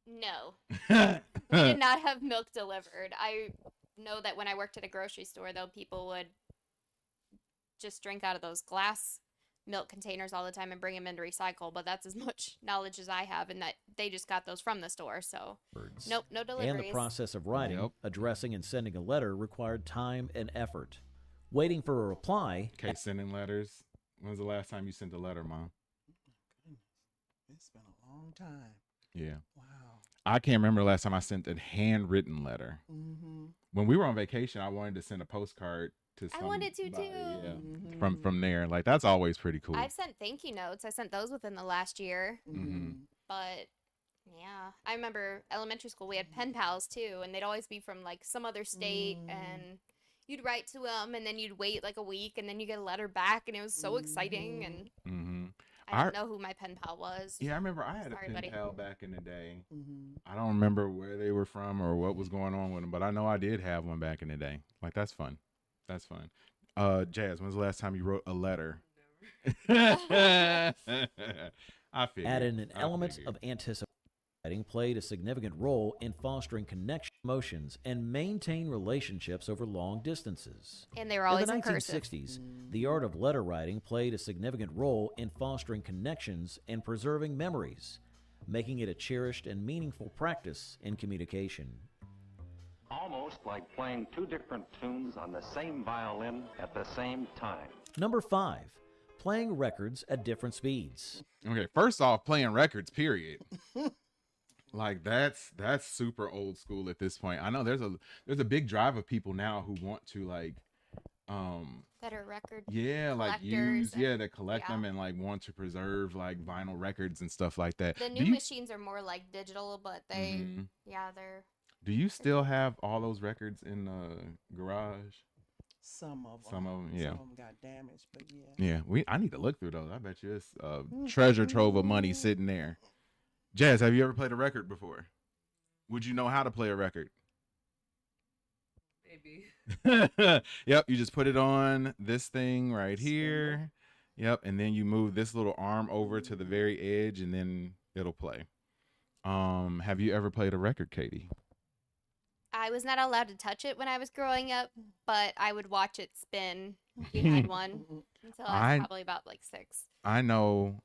S2: No.
S1: that?
S2: We did not have milk delivered. I know that when I worked at a grocery store, though, people would just drink out of those glass milk containers all the time and bring them in to recycle, but that's as much knowledge as I have, and that they just got those from the store. So nope, no deliveries.
S7: And the process of writing,
S1: Yep.
S7: addressing, and sending a letter required time and effort. Waiting for a reply.
S1: Okay, sending letters. When's the last time you sent a letter, Mom?
S4: Goodness. It's been a long time.
S1: Yeah.
S4: Wow.
S1: I can't remember the last time I sent a handwritten letter.
S4: Mm-hmm.
S1: When we were on vacation, I wanted to send a postcard to
S2: I
S1: somebody.
S2: wanted to, too.
S1: Yeah.
S4: Mm-hmm.
S1: From there, like that's always pretty cool.
S2: I've sent thank you notes. I sent those within the last year,
S1: Mm-hmm.
S2: but yeah, I remember elementary school. We had pen pals too, and they'd always be from like some other state, and you'd write to them, and then you'd wait like a week, and then you get a letter back, and it was so exciting. And
S1: Mm-hmm.
S2: I don't know who my pen pal was.
S1: Yeah, I remember I had
S2: Sorry,
S1: a pen
S2: buddy.
S1: pal back in the day.
S4: Mm-hmm.
S1: I don't remember where they were from or what was going on with them, but I know I did have one back in the day. Like that's fun. That's fun. Jazz, when's the last time you wrote a letter? I figured.
S7: Added an
S1: I
S7: element
S1: figured.
S7: of anticipation. Writing played a significant role in fostering connection, emotions, and maintain relationships over long distances.
S2: And they were always
S7: in the
S2: in cursive.
S7: 1960s, the art of letter writing played a significant role in fostering connections and preserving memories, making it a cherished and meaningful practice in communication.
S5: Almost like playing two different tunes on the same violin at the same time.
S7: Number 5, playing records at different speeds.
S1: Okay, first off, playing records, period. Like that's super old school at this point. I know there's a big drive of people now who want to like
S2: That are record.
S1: like
S2: collectors
S1: use to collect
S2: yeah.
S1: them and like want to preserve like vinyl records and stuff like that.
S2: The
S1: Do
S2: new
S1: you-
S2: machines are more like digital, but they,
S1: Mhm.
S2: yeah, they're.
S1: Do you still have all those records in the garage?
S4: Some of them.
S1: Some of 'em, yeah.
S4: Some of them got damaged, but yeah.
S1: Yeah, I need to look through those. I bet you it's a treasure trove of money sitting there. Jazz, have you ever played a record before? Would you know how to play a record?
S3: TV.
S1: Yep, you just put it on this thing right here. Yep, and then you move this little arm over to the very edge, and then it'll play. Have you ever played a record, Katie?
S2: I was not allowed to touch it when I was growing up, but I would watch it spin behind one until I was probably about like 6.
S1: I know.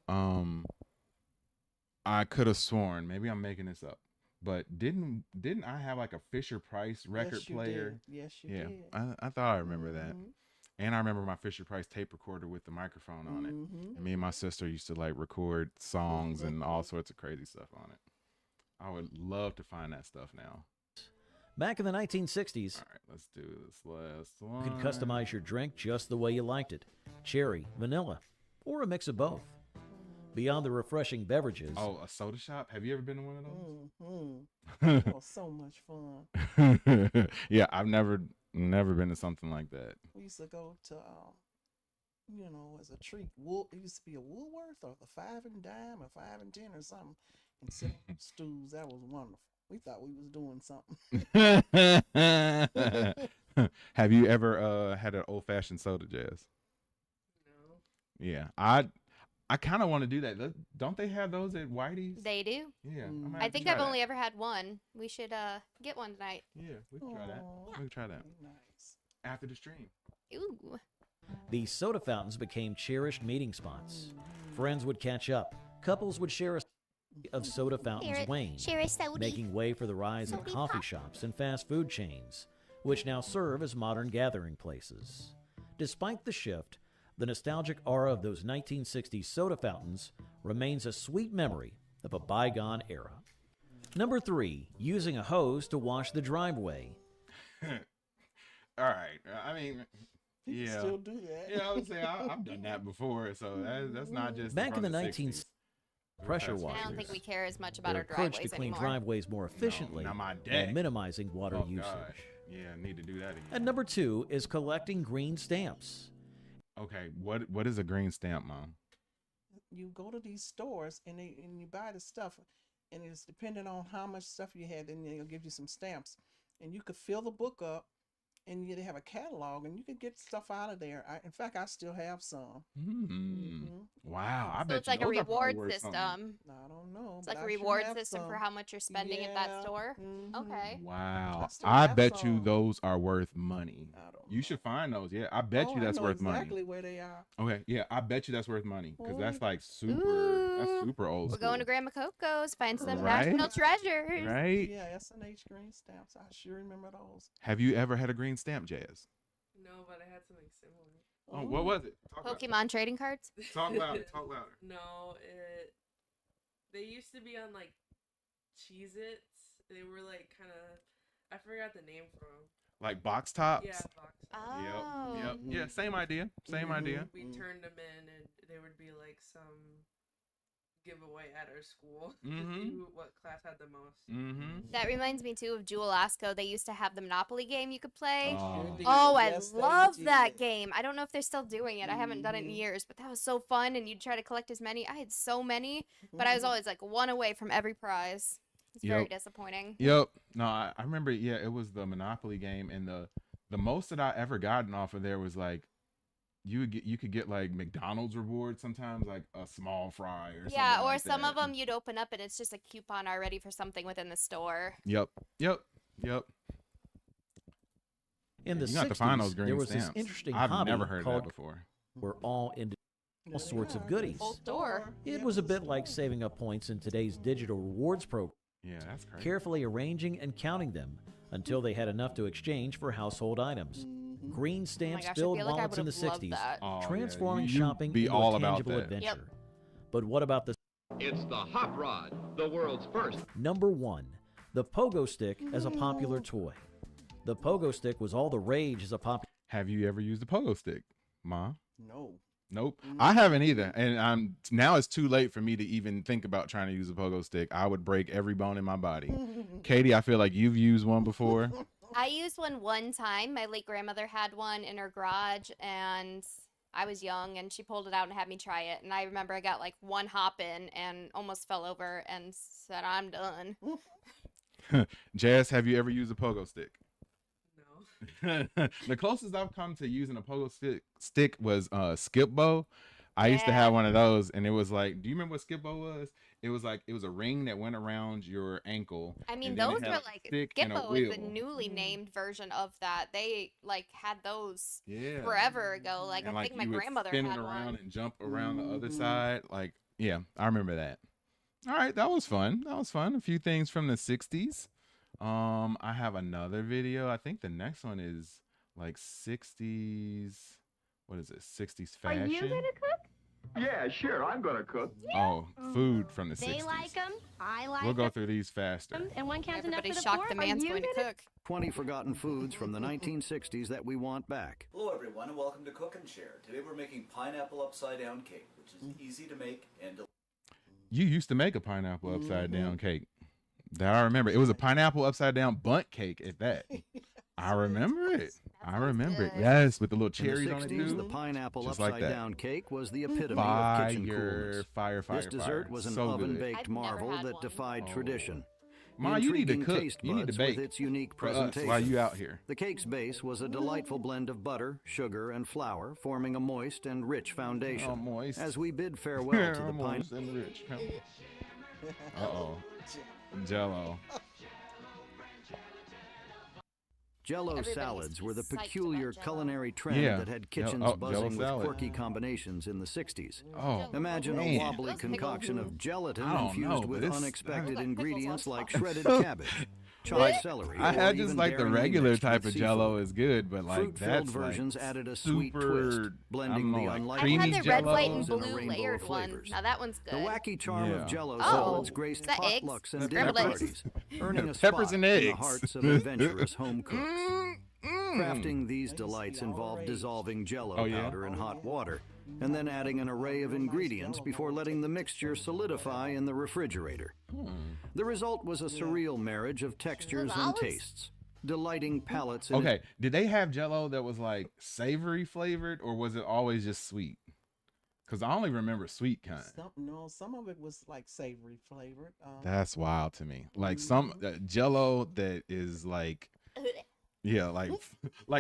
S1: I could have sworn, maybe I'm making this up, but didn't I have like a Fisher Price record
S4: Yes, you
S1: player?
S4: did. Yes, you
S1: Yeah,
S4: did.
S1: I thought I remember that.
S4: Mhm.
S1: And I remember my Fisher Price tape recorder with the microphone on it.
S4: Mhm.
S1: And me and my sister used to like record songs and all sorts of crazy stuff on it. I would love to find that stuff now.
S7: Back in the 1960s,
S1: All right, let's do this last
S7: you
S1: one.
S7: could customize your drink just the way you liked it. Cherry, vanilla, or a mix of both. Beyond the refreshing beverages,
S1: Oh, a soda shop? Have you ever been to one of those?
S4: Mhm. That was so much fun.
S1: Yeah, I've never been to something like that.
S4: We used to go to, as a treat. It used to be a Woolworth or the 5 and dime or 5 and 10 or something, and sit on stools. That was wonderful. We thought we was doing something.
S1: Have you ever had an old fashioned soda, Jazz?
S3: No.
S1: Yeah, I kind of want to do that. Don't they have those at Whitey's?
S2: They do.
S1: Yeah,
S4: Mm.
S1: I'm gonna
S2: I
S1: have to
S2: think
S1: try
S2: I've
S1: that.
S2: only ever had one. We should get one tonight.
S1: Yeah, we can try that.
S4: Aw.
S1: We can try that
S4: Nice.
S1: after the stream.
S2: Ooh.
S7: these soda fountains became cherished meeting spots. Friends would catch up. Couples would share a of soda fountains wane,
S2: a soda.
S7: making way for the rise of
S2: Soda
S7: coffee
S2: pop.
S7: shops and fast food chains, which now serve as modern gathering places. Despite the shift, the nostalgic aura of those 1960s soda fountains remains a sweet memory of a bygone era. Number 3, using a hose to wash the driveway.
S1: All right. I mean,
S4: People
S1: yeah.
S4: still do that.
S1: Yeah, I would say I've done that before, so that's not just
S7: Back in
S1: from
S7: the
S1: 60s.
S7: pressure
S1: That's
S7: washers.
S2: I don't think we care as much about
S7: They're
S2: our
S7: encouraged
S2: driveways
S7: to clean
S2: anymore.
S7: driveways more efficiently
S1: not my
S7: while
S1: deck.
S7: minimizing water
S1: Oh,
S7: usage.
S1: gosh. Yeah, I need to do that again.
S7: And number 2 is collecting green stamps.
S1: Okay, what is a green stamp, Mom?
S4: You go to these stores and you buy the stuff, and it's depending on how much stuff you had. Then they'll give you some stamps, and you could fill the book up, and they have a catalog, and you could get stuff out of there. In fact, I still have some.
S1: Wow, I
S2: So
S1: bet
S2: it's like
S1: you
S2: a
S1: those are probably
S2: reward
S1: worth
S2: system.
S1: something.
S4: I don't know.
S2: It's
S4: but
S2: like a
S4: I sure
S2: reward
S4: have
S2: system for
S4: some.
S2: how much you're spending at that store.
S4: Mhm.
S2: Okay.
S1: Wow,
S4: still
S1: I
S4: have
S1: bet you
S4: some.
S1: those are worth money.
S4: I don't
S1: You
S4: know.
S1: should find those. Yeah, I bet
S4: Oh,
S1: you that's
S4: I know
S1: worth
S4: exactly
S1: money.
S4: where they are.
S1: Okay, yeah, I bet you that's worth money because that's
S4: Oh.
S1: like super. That's
S2: Ooh.
S1: super old.
S2: We're going to
S1: school.
S2: Grandma Coco's, find some
S1: Right?
S2: national treasures.
S1: Right?
S4: Yeah, S&H green stamps. I sure remember those.
S1: Have you ever had a green stamp, Jazz?
S3: No, but I had something similar.
S1: Oh, what was it? Talk about it.
S2: Pokemon trading cards.
S1: Talk louder. Talk louder.
S3: No, they used to be on like Cheez-Its. They were like kind of, I forgot the name for them.
S1: Like box tops.
S3: Yeah, box.
S2: Oh.
S1: Yep. Yeah. Same idea. Same
S4: Mhm.
S1: idea.
S3: We turned them in, and they would be like some giveaway at our school to
S1: Mhm.
S3: see what class had the most.
S1: Mm-hmm.
S2: That reminds me too of Jewel Osco. They used to have the Monopoly game you could play.
S1: Oh.
S2: Oh, I
S4: Yes, they
S2: love that
S4: did.
S2: game. I don't know if they're still doing it. I haven't done it in
S4: Mhm.
S2: years, but that was so fun. And you'd try to collect as many. I had so many, but I was always like one away from every prize. It's very
S1: Yep.
S2: disappointing.
S1: Yep. No, I remember. Yeah, it was the Monopoly game, and the most that I ever gotten off of there was like you could get like McDonald's rewards sometimes, like a small fry or something.
S2: Yeah, or
S1: like
S2: some
S1: that.
S2: of them you'd open up and it's just a coupon already for something within the store.
S1: Yep. Yep. Yep.
S7: In the
S1: You got to find
S7: 60s,
S1: those green
S7: there was
S1: stamps.
S7: this interesting
S1: I've
S7: hobby
S1: never heard of that
S7: called
S1: before.
S7: we're all into all sorts of goodies.
S2: Full store.
S7: It was a bit like saving up points in today's digital rewards program,
S1: Yeah, that's crazy.
S7: carefully arranging and counting them until they had enough to exchange for household items. Green
S2: Oh my
S7: stamps
S2: gosh, I
S7: filled
S2: feel like I
S7: wallets in
S2: would
S7: the
S2: have loved
S7: 60s,
S2: that.
S1: Oh, yeah,
S7: transforming
S1: you
S7: shopping
S1: be
S7: into
S1: all
S7: a
S1: about
S7: tangible
S1: that.
S7: adventure. But what about the
S6: It's the Hot Rod, the world's first.
S7: number 1, the pogo stick as a popular toy? The pogo stick was all the rage as a popular
S1: Have you ever used a pogo stick, Ma?
S4: No.
S1: Nope. I haven't either. And now it's too late for me to even think about trying to use a pogo stick. I would break every bone in my body. Katie, I feel like you've used one before.
S2: I used one time. My late grandmother had one in her garage, and I was young, and she pulled it out and had me try it. And I remember I got like one hop in and almost fell over and said, "I'm done."
S1: Jazz, have you ever used a pogo stick?
S3: No.
S1: The closest I've come to using a pogo stick was skip bow. I used to have one of those, and it was like, do you remember what skip bow was? It was like, it was a ring that went around your ankle.
S2: I mean,
S1: and then it
S2: those
S1: had
S2: were
S1: a
S2: like
S1: stick and a
S2: Skippo is the
S1: wheel.
S2: newly named version of that. They like had those
S1: Yeah.
S2: forever ago. Like
S1: And
S2: I
S1: like
S2: think my
S1: you would
S2: grandmother
S1: spin
S2: had
S1: it around
S2: one.
S1: and jump around the other side. Like, yeah, I remember that. All right, that was fun. That was fun. A few things from the 60s. I have another video. I think the next one is like 60s. What is it? 60s fashion.
S9: Are you gonna cook?
S6: Yeah, sure, I'm gonna cook.
S1: Oh, food from the 60s.
S9: They like them. I like
S1: We'll go
S9: them.
S1: through these faster.
S9: And one counts enough
S2: Everybody's
S9: for the
S2: shocked
S9: poor.
S2: the man's
S9: Are you
S2: going to
S9: gonna
S2: cook.
S10: 20 forgotten foods from the 1960s that we want back.
S11: Hello everyone and welcome to Cook and Share. Today we're making pineapple upside down cake, which is easy to make and
S1: You used to make a pineapple upside down cake. That I remember. It was a pineapple upside down bundt cake at that. I remember it. I remember it.
S2: good.
S1: Yes, with the little
S10: In the
S1: cherries on it
S10: 60s,
S1: too.
S10: the pineapple
S1: Just like
S10: upside
S1: that.
S10: down cake was the epitome of kitchen coolness.
S1: Fire.
S10: This dessert was an
S1: so
S10: oven-baked
S2: I've never
S10: marvel
S2: had
S10: that
S2: one.
S10: defied
S1: Oh.
S10: tradition.
S1: Ma,
S10: The
S1: you need to
S10: intriguing
S1: cook.
S10: taste
S1: You need to
S10: buds
S1: bake
S10: with its unique
S1: for us
S10: presentation.
S1: while you out here.
S10: The cake's base was a delightful blend of butter, sugar, and flour, forming a moist and rich foundation.
S1: Oh, moist.
S10: As we bid farewell to the
S1: Moist and rich. Uh-oh. Jello.
S10: Jell-O
S2: Everybody
S10: salads
S2: used to
S10: were
S2: be
S10: the
S2: psyched about
S10: peculiar
S2: Jell-O.
S10: culinary trend
S1: Yeah.
S10: that had
S1: Jell-
S10: kitchens
S1: Jell-O
S10: buzzing with
S1: salad.
S10: quirky combinations in the 60s.
S1: Oh,
S10: Imagine
S1: man.
S10: a wobbly
S2: Those pickles.
S10: concoction of gelatin
S1: I don't
S10: infused
S1: know,
S10: with
S1: but this-
S10: unexpected
S2: Pickles on
S10: ingredients
S2: top.
S10: like shredded cabbage, chopped celery,
S1: I
S10: or
S1: had just
S10: even
S1: like the
S10: daringly
S1: regular
S10: mixed
S1: type
S10: with
S1: of Jello
S10: seafood.
S1: is good, but like
S10: Fruit-filled
S1: that's
S10: versions
S1: like
S10: added a sweet twist,
S1: super,
S10: blending
S1: I don't know,
S10: the
S1: like
S10: unlikely
S2: I've had
S1: creamy
S2: the red, white,
S1: Jell-O.
S2: and
S10: in a
S2: blue
S10: rainbow of
S2: layered one.
S10: flavors.
S2: Now that one's good.
S10: The wacky charm
S1: Yeah.
S10: of Jell-O
S2: Oh.
S10: salads graced
S2: Is that eggs?
S10: potlucks and
S2: Scrambled
S10: dinner
S2: eggs?
S10: parties, earning a
S1: Peppers
S10: spot
S1: and
S10: in the
S1: eggs.
S10: hearts of adventurous home cooks.
S1: Mm.
S10: Crafting these
S4: Tasty,
S10: delights
S4: all
S10: involved
S4: rage.
S10: dissolving Jell-O
S1: Oh, yeah?
S10: powder in hot water, and then adding an array of ingredients before letting the mixture solidify in the refrigerator. The result was a surreal marriage of textures and
S2: olives?
S10: tastes, delighting palates in
S1: Okay, did they have Jello that was like savory flavored, or was it always just sweet? Because I only remember sweet kind.
S4: Some of it was like savory flavored.
S1: That's wild to me. Like some Jello that is like, yeah, like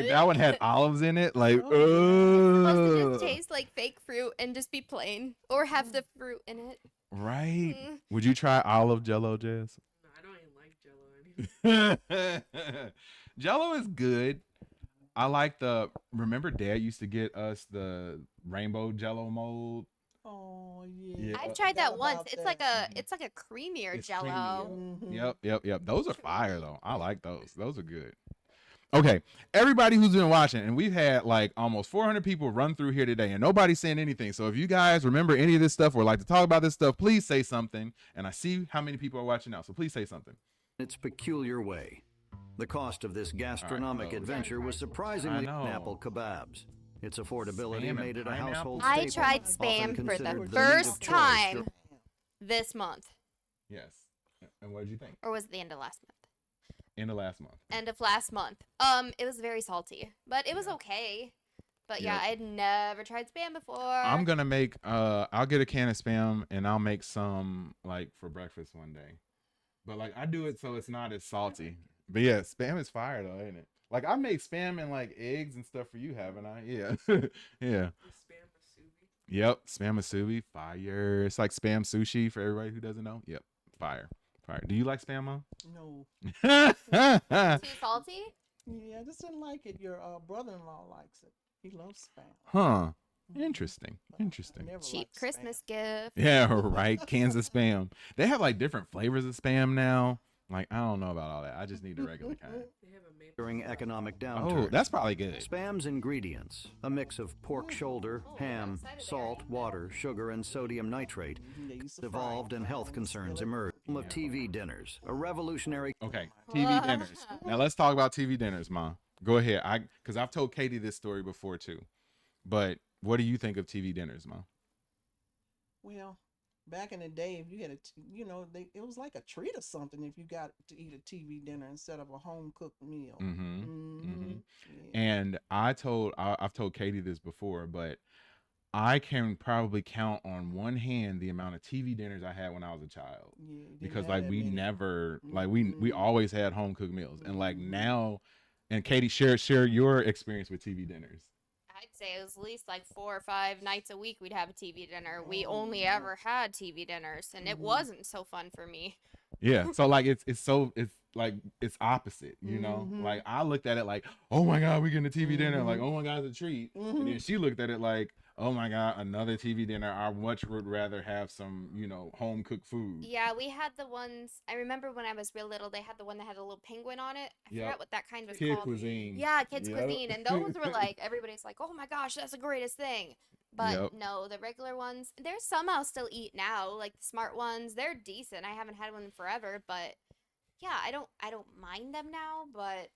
S1: that one had olives in it. Like,
S2: Supposed to
S1: ugh.
S2: just taste like fake fruit and just be plain, or have the fruit in it.
S1: Right?
S2: Mm.
S1: Would you try olive Jello, Jess?
S3: No, I don't even like Jello anymore.
S1: Jello is good. I like remember Dad used to get us the rainbow Jello mold.
S4: Oh
S1: Yeah.
S4: yeah.
S2: I've tried that
S4: Forgot
S2: once.
S4: about
S2: It's
S4: that.
S2: like a creamier
S1: It's
S2: Jello.
S1: Yep. Those are fire though. I like those. Those are good. Okay, everybody who's been watching, and we've had like almost 400 people run through here today, and nobody's saying anything. So if you guys remember any of this stuff or like to talk about this stuff, please say something. And I see how many people are watching now, so please say something.
S10: its peculiar way. The cost of this gastronomic
S1: those.
S10: adventure was surprisingly
S1: I know.
S10: apple kebabs. Its affordability
S1: Spam and
S10: made it a
S1: pineapple?
S10: household
S2: I
S10: staple,
S2: tried
S10: often
S2: spam for
S10: considered
S2: the
S10: meat of
S2: first
S10: choice
S2: time this month,
S1: Yes. And what did you think?
S2: or was it the end of last month?
S1: In the last month.
S2: End of last month. It was very salty, but it was okay. But yeah,
S1: Yep.
S2: I'd never tried spam before.
S1: I'm gonna make I'll get a can of spam and I'll make some like for breakfast one day. But like I do it so it's not as salty. But yeah, spam is fire though, ain't it? Like I make spam and like eggs and stuff for you, haven't I? Yeah. Yeah.
S3: The spam musubi.
S1: Yep. Spam musubi, fire. It's like spam sushi for everybody who doesn't know. Yep. Fire. Fire. Do you like spam, Mom?
S4: No.
S2: Too salty?
S4: Yeah, I just didn't like it. Your brother-in-law likes it. He loves spam.
S1: Huh. Interesting.
S4: But I
S1: Interesting.
S4: never
S2: Cheap
S4: liked spam.
S2: Christmas gift.
S1: Yeah, right. Cans of spam. They have like different flavors of spam now. Like I don't know about all that. I just need the regular kind.
S3: They have a maple.
S10: during economic downturn.
S1: Oh, that's probably good.
S10: Spam's ingredients, a mix of pork shoulder, ham, salt, water, sugar, and sodium nitrate,
S4: They used to fry
S10: evolved
S4: it.
S10: and health concerns emerged. Of TV dinners, a revolutionary
S1: Okay, TV dinners. Now let's talk about TV dinners, Ma. Go ahead. Because I've told Katie this story before too. But what do you think of TV dinners, Ma?
S4: Well, back in the day, if you had it was like a treat or something if you got to eat a TV dinner instead of a home cooked meal.
S1: Mm-hmm.
S4: Mm-hmm. Yeah.
S1: And I've told Katie this before, but I can probably count on one hand the amount of TV dinners I had when I was a child.
S4: Yeah, you didn't
S1: Because
S4: have
S1: like
S4: that
S1: we
S4: many.
S1: never like we always had home cooked meals, and like now And Katie, share your experience with TV dinners.
S2: I'd say it was at least like 4 or 5 nights a week we'd have a TV dinner. We only ever had TV dinners, and it wasn't so fun for me.
S1: Yeah. So like it's like it's opposite, you know? Like I looked at it like, oh my God, we're getting a TV dinner. Like, oh my God, it's a treat. And then she looked at it like, oh my God, another TV dinner. I much would rather have some, you know, home cooked food.
S2: Yeah, we had the ones. I remember when I was real little, they had the one that had a little penguin on it. I forgot what that kind was
S1: Kid
S2: called.
S1: cuisine.
S2: Yeah, kids cuisine, and those were like everybody's like, oh my gosh, that's the greatest thing. But no, the regular ones. There's some I'll still eat now, like the smart ones. They're decent. I haven't had one in forever, but yeah, I don't mind them now, but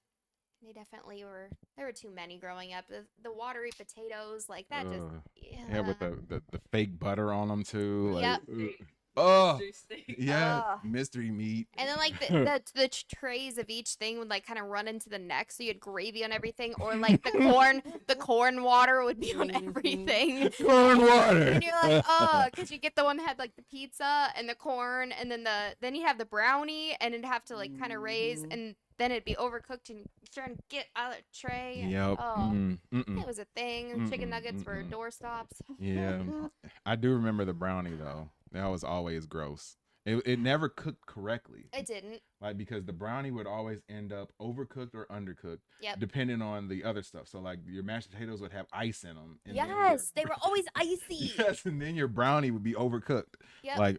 S2: they definitely were. There were too many growing up. The watery potatoes, like that, just
S1: yeah, with the fake butter on them too. Like,
S2: Yep.
S1: Oh,
S3: Steak.
S1: yeah, mystery meat.
S2: And then like the trays of each thing would like kind of run into the neck, so you had gravy on everything, or like the corn water would be on everything.
S1: Corn water.
S2: And you're like, oh, because you get the one that had like the pizza and the corn, and then you have the brownie, and it'd have to like kind of raise, and then it'd be overcooked, and you're trying to get out of the tray.
S1: Yep.
S2: Oh, it was a thing. Chicken nuggets were doorstops.
S1: Yeah, I do remember the brownie though. That was always gross. It never cooked correctly.
S2: It didn't.
S1: Like, because the brownie would always end up overcooked or undercooked,
S2: depending
S1: on the other stuff. So like your mashed potatoes would have ice in them. And
S2: yes, they were always icy.
S1: Yes, and then your brownie would be overcooked.
S2: Yep.
S1: Like,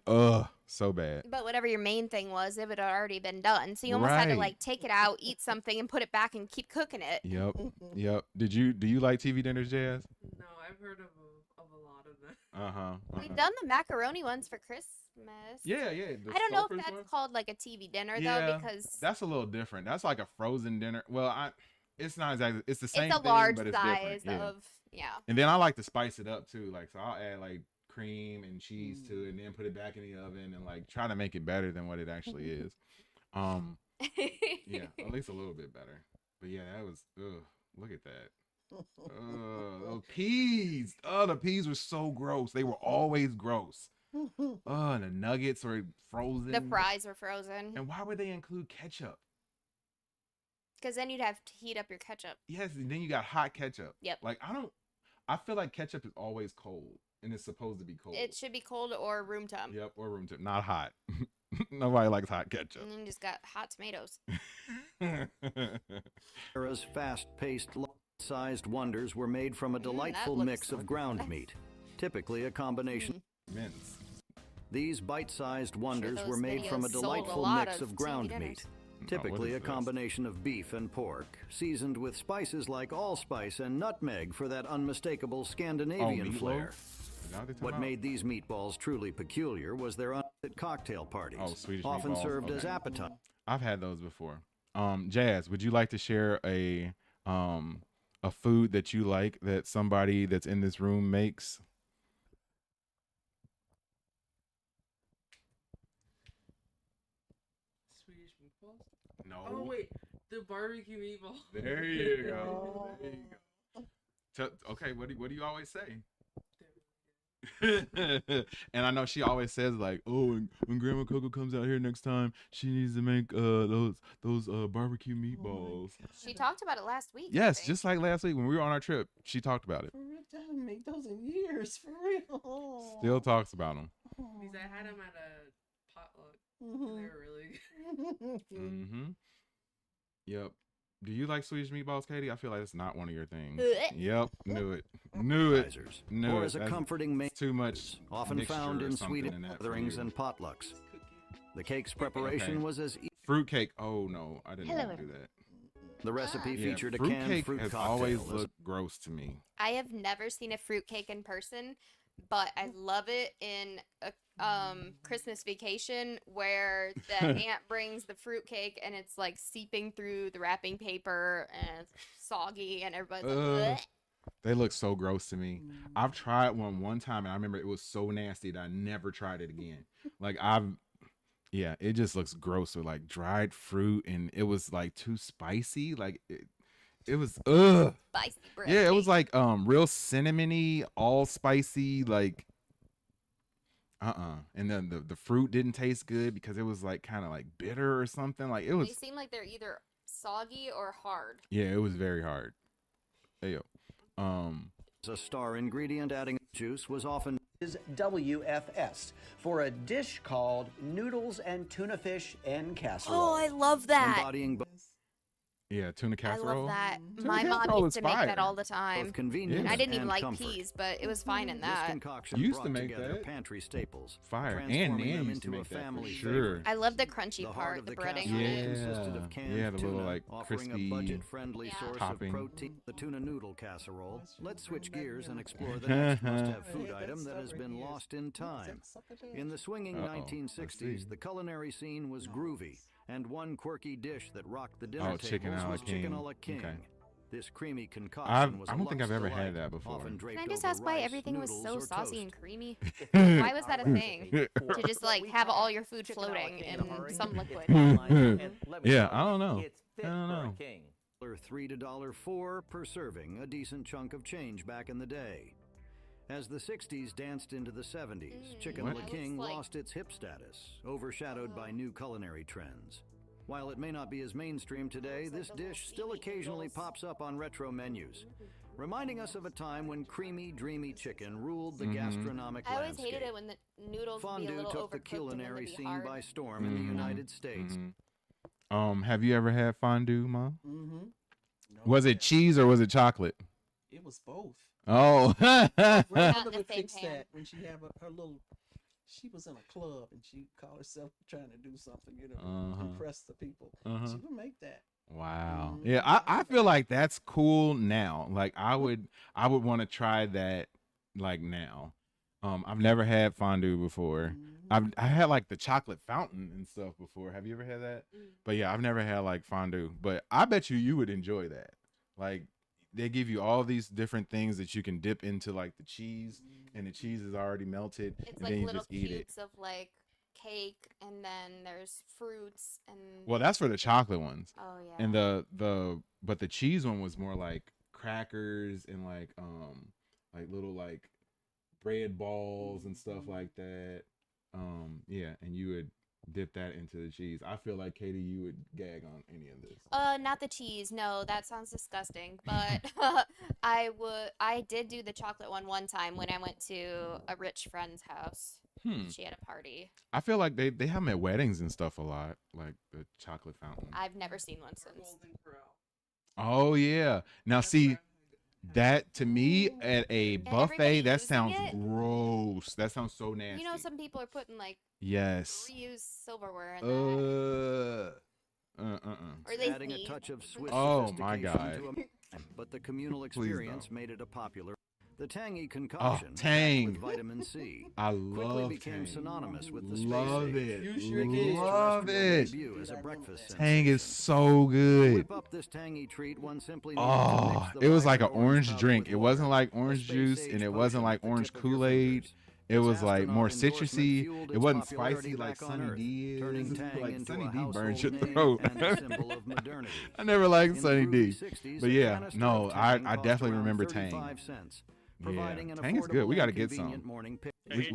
S1: so bad.
S2: But whatever your main thing was, it would have already been done. So you almost had to like take it out, eat something, and put it back and keep cooking it.
S1: Yep. Do you like TV dinners, Jazz?
S3: No, I've heard of a lot of them.
S2: We've done the macaroni ones for Christmas.
S1: Yeah.
S2: I don't know if that's called like a TV dinner though, because
S1: that's a little different. That's like a frozen dinner. Well, it's not exactly. It's the same.
S2: It's a
S1: thing,
S2: large
S1: but it's
S2: size
S1: different.
S2: of
S1: And then I like to spice it up too. Like, so I'll add like cream and cheese to it, and then put it back in the oven and like try to make it better than what it actually is. Yeah, at least a little bit better. But yeah, that was. Look at that. Those peas. The peas were so gross. They were always gross. And the nuggets were frozen.
S2: The fries were frozen.
S1: And why would they include ketchup?
S2: Because then you'd have to heat up your ketchup.
S1: Yes, and then you got hot ketchup.
S2: Yep.
S1: Like, I feel like ketchup is always cold, and it's supposed to be cold.
S2: It should be cold or room temp.
S1: Yep, or room temp, not hot. Nobody likes hot ketchup.
S2: And then you just got hot tomatoes.
S10: Era's fast-paced, sized wonders were made from a delightful mix of ground meat, typically a combination.
S1: Mince.
S10: These bite-sized wonders were made from a delightful mix of ground meat, typically a combination of beef and pork, seasoned with spices like allspice and nutmeg for that unmistakable Scandinavian flair. What made these meatballs truly peculiar was their at cocktail parties,
S1: Swedish
S10: often
S1: meatballs.
S10: served as appetizers.
S1: I've had those before. Jazz, would you like to share a food that you like that somebody that's in this room makes?
S3: Swedish meatballs?
S1: No.
S3: Oh wait, the barbecue meatballs.
S1: There you go. There you go. Okay, what do you always say? And I know she always says like, oh, when Grandma Coco comes out here next time, she needs to make those barbecue meatballs.
S2: She talked about it last week.
S1: Yes, just like last week when we were on our trip, she talked about it.
S4: For real, I haven't made those in years. For real.
S1: Still talks about them.
S3: Because I had them at a potluck. And they were really good.
S1: Yep. Do you like Swedish meatballs, Katie? I feel like it's not one of your things.
S2: Blech.
S1: Yep. Knew it. Knew it.
S10: Or as a comforting main,
S1: too much.
S10: often found in Swedish gatherings and potlucks. The cake's preparation was as
S1: fruitcake. Oh no, I didn't want to do that.
S10: The recipe featured a canned
S1: fruitcake
S10: fruit
S1: has
S10: cocktail.
S1: always looked gross to me.
S2: I have never seen a fruitcake in person, but I love it in a Christmas Vacation where the aunt brings the fruitcake and it's like seeping through the wrapping paper and it's soggy and everybody's like, bleh.
S1: They look so gross to me. I've tried one time and I remember it was so nasty that I never tried it again. Like it just looks gross with like dried fruit and it was like too spicy. Like it was
S2: Spicy bread.
S1: Yeah, it was like real cinnamony, all spicy, like and then the fruit didn't taste good because it was like kind of like bitter or something. Like it was.
S2: They seem like they're either soggy or hard?
S1: Yeah, it was very hard. Hey yo.
S10: A star ingredient adding juice was often
S12: is WFS for a dish called noodles and tuna fish and casserole.
S2: Oh, I love that.
S10: embodying
S1: Yeah, tuna
S2: I
S1: casserole.
S2: love that.
S1: Tuna
S2: My mom
S1: casserole
S2: used
S1: is
S2: to make
S1: fire.
S2: that all the time.
S10: both convenience
S2: I didn't even
S10: and
S2: like
S10: comfort.
S2: peas, but it was fine in
S10: This
S2: that.
S10: concoction
S1: Used to
S10: brought
S1: make
S10: together
S1: that.
S10: pantry staples,
S1: Fire. And
S10: transforming
S1: Nan
S10: them
S1: used to
S10: into a
S1: make that for
S10: family
S1: sure.
S10: favorite.
S2: I love the crunchy
S10: The heart
S2: part,
S10: of
S2: the
S10: the
S2: breading.
S10: casserole
S1: Yeah.
S10: consisted of canned
S1: Yeah, the little,
S10: tuna,
S1: like,
S10: offering
S1: crispy
S10: a budget-friendly
S2: Yeah.
S10: source
S1: topping.
S10: of protein. The tuna noodle casserole. Let's switch gears and explore the next must-have food item that has been lost in time. In the swinging
S1: Uh-oh.
S10: 1960s,
S1: Let's see.
S10: the culinary scene was groovy, and one quirky dish that rocked the dinner
S1: Oh, chicken
S10: tables
S1: a la
S10: was chicken a
S1: king.
S10: la king.
S1: Okay.
S10: This creamy concoction was
S1: I
S10: a
S1: don't think I've
S10: luxe
S1: ever had
S10: delight,
S1: that before.
S10: often
S2: Can
S10: draped
S2: I just
S10: over
S2: ask why
S10: rice,
S2: everything was
S10: noodles,
S2: so
S10: or
S2: saucy
S10: toast.
S2: and creamy? Why was that a thing? To just like have all your food floating in some liquid.
S1: Yeah, I don't know. I don't know.
S10: $3 to $4 per serving, a decent chunk of change back in the day. As the 60s danced into the 70s, Chicken
S1: What?
S10: La King
S2: Looks like-
S10: lost its hip status, overshadowed by new culinary trends. While it may not be as mainstream today, this dish still occasionally pops up on retro menus, reminding us of a time when creamy, dreamy chicken ruled the gastronomic
S2: I always
S10: landscape.
S2: hated it when the noodles would be a
S10: Fondue
S2: little
S10: took the
S2: overcooked and then
S10: culinary
S2: they'd be
S10: scene
S2: hard.
S10: by storm in the United States.
S1: Have you ever had fondue, Mom?
S4: Mm-hmm.
S1: Was it cheese or was it chocolate?
S4: It was both.
S1: Oh.
S2: Not
S4: Grandmother
S2: in the
S4: would
S2: same
S4: fix
S2: pan.
S4: that when she have her little. She was in a club and she called herself trying to do something, you know, impress the people. She would make that.
S1: Wow. Yeah, I feel like that's cool now. Like I would want to try that like now. I've never had fondue before. I had like the chocolate fountain and stuff before. Have you ever had that? But yeah, I've never had like fondue. But I bet you would enjoy that. Like they give you all these different things that you can dip into like the cheese, and the cheese is already melted,
S2: It's
S1: and
S2: like
S1: then you
S2: little
S1: just eat it.
S2: cubes of like cake, and then there's fruits and.
S1: Well, that's for the chocolate ones.
S2: Oh yeah.
S1: And but the cheese one was more like crackers and like little like bread balls and stuff like that. Yeah, and you would dip that into the cheese. I feel like Katie, you would gag on any of this.
S2: Not the cheese. No, that sounds disgusting. But I did do the chocolate one time when I went to a rich friend's house. She had a party.
S1: I feel like they have them at weddings and stuff a lot, like the chocolate fountain.
S2: I've never seen one since.
S1: Oh yeah. Now see, that to me at a
S2: everybody
S1: buffet, that
S2: using
S1: sounds
S2: it?
S1: gross. That sounds so nasty.
S2: You know, some people are putting like
S1: Yes.
S2: reused silverware in that. Or they
S10: Adding a
S2: sneeze.
S10: touch of Swiss
S1: Oh, my
S10: sophistication
S1: God.
S10: to but the communal
S1: Please
S10: experience
S1: don't.
S10: made it a popular. The tangy concoction
S1: Tang.
S10: with vitamin C
S1: I
S10: quickly
S1: love
S10: became
S1: Tang.
S10: synonymous with the
S1: Love
S10: space age,
S1: it.
S4: You sure
S10: making
S4: did.
S10: its
S1: Love
S10: terrestrial
S1: it.
S10: debut as a breakfast
S1: Tang is
S10: sensation.
S1: so good.
S10: Whip up this tangy treat, one simply needs to
S1: Oh,
S10: mix the
S1: it was like an
S10: vibrant
S1: orange
S10: powder
S1: drink.
S10: with
S1: It wasn't
S10: water,
S1: like
S10: a
S1: orange juice,
S10: space-age
S1: and it
S10: potion
S1: wasn't like
S10: at the
S1: orange
S10: tip of your
S1: Kool-Aid.
S10: fingers.
S1: It was
S10: Its
S1: like
S10: astronaut
S1: more
S10: endorsement
S1: citrusy.
S10: fueled
S1: It
S10: its
S1: wasn't
S10: popularity
S1: spicy like
S10: back on
S1: Sunny
S10: Earth,
S1: D
S10: turning
S1: is.
S10: Tang
S1: Like
S10: into
S1: Sunny
S10: a
S1: D burns
S10: household
S1: your
S10: name
S1: throat.
S10: and a symbol of modernity.
S1: I never liked
S10: In the
S1: Sunny D.
S10: groovy 60s,
S1: But
S10: a
S1: yeah,
S10: canister
S1: no,
S10: of
S1: I
S10: Tang
S1: I
S10: cost
S1: definitely
S10: around
S1: remember
S10: 35
S1: Tang.
S10: cents,
S1: Yeah,
S10: providing an
S1: Tang is good. We
S10: affordable
S1: got to
S10: and
S1: get
S10: convenient
S1: some.
S10: morning pick.
S1: We
S10: These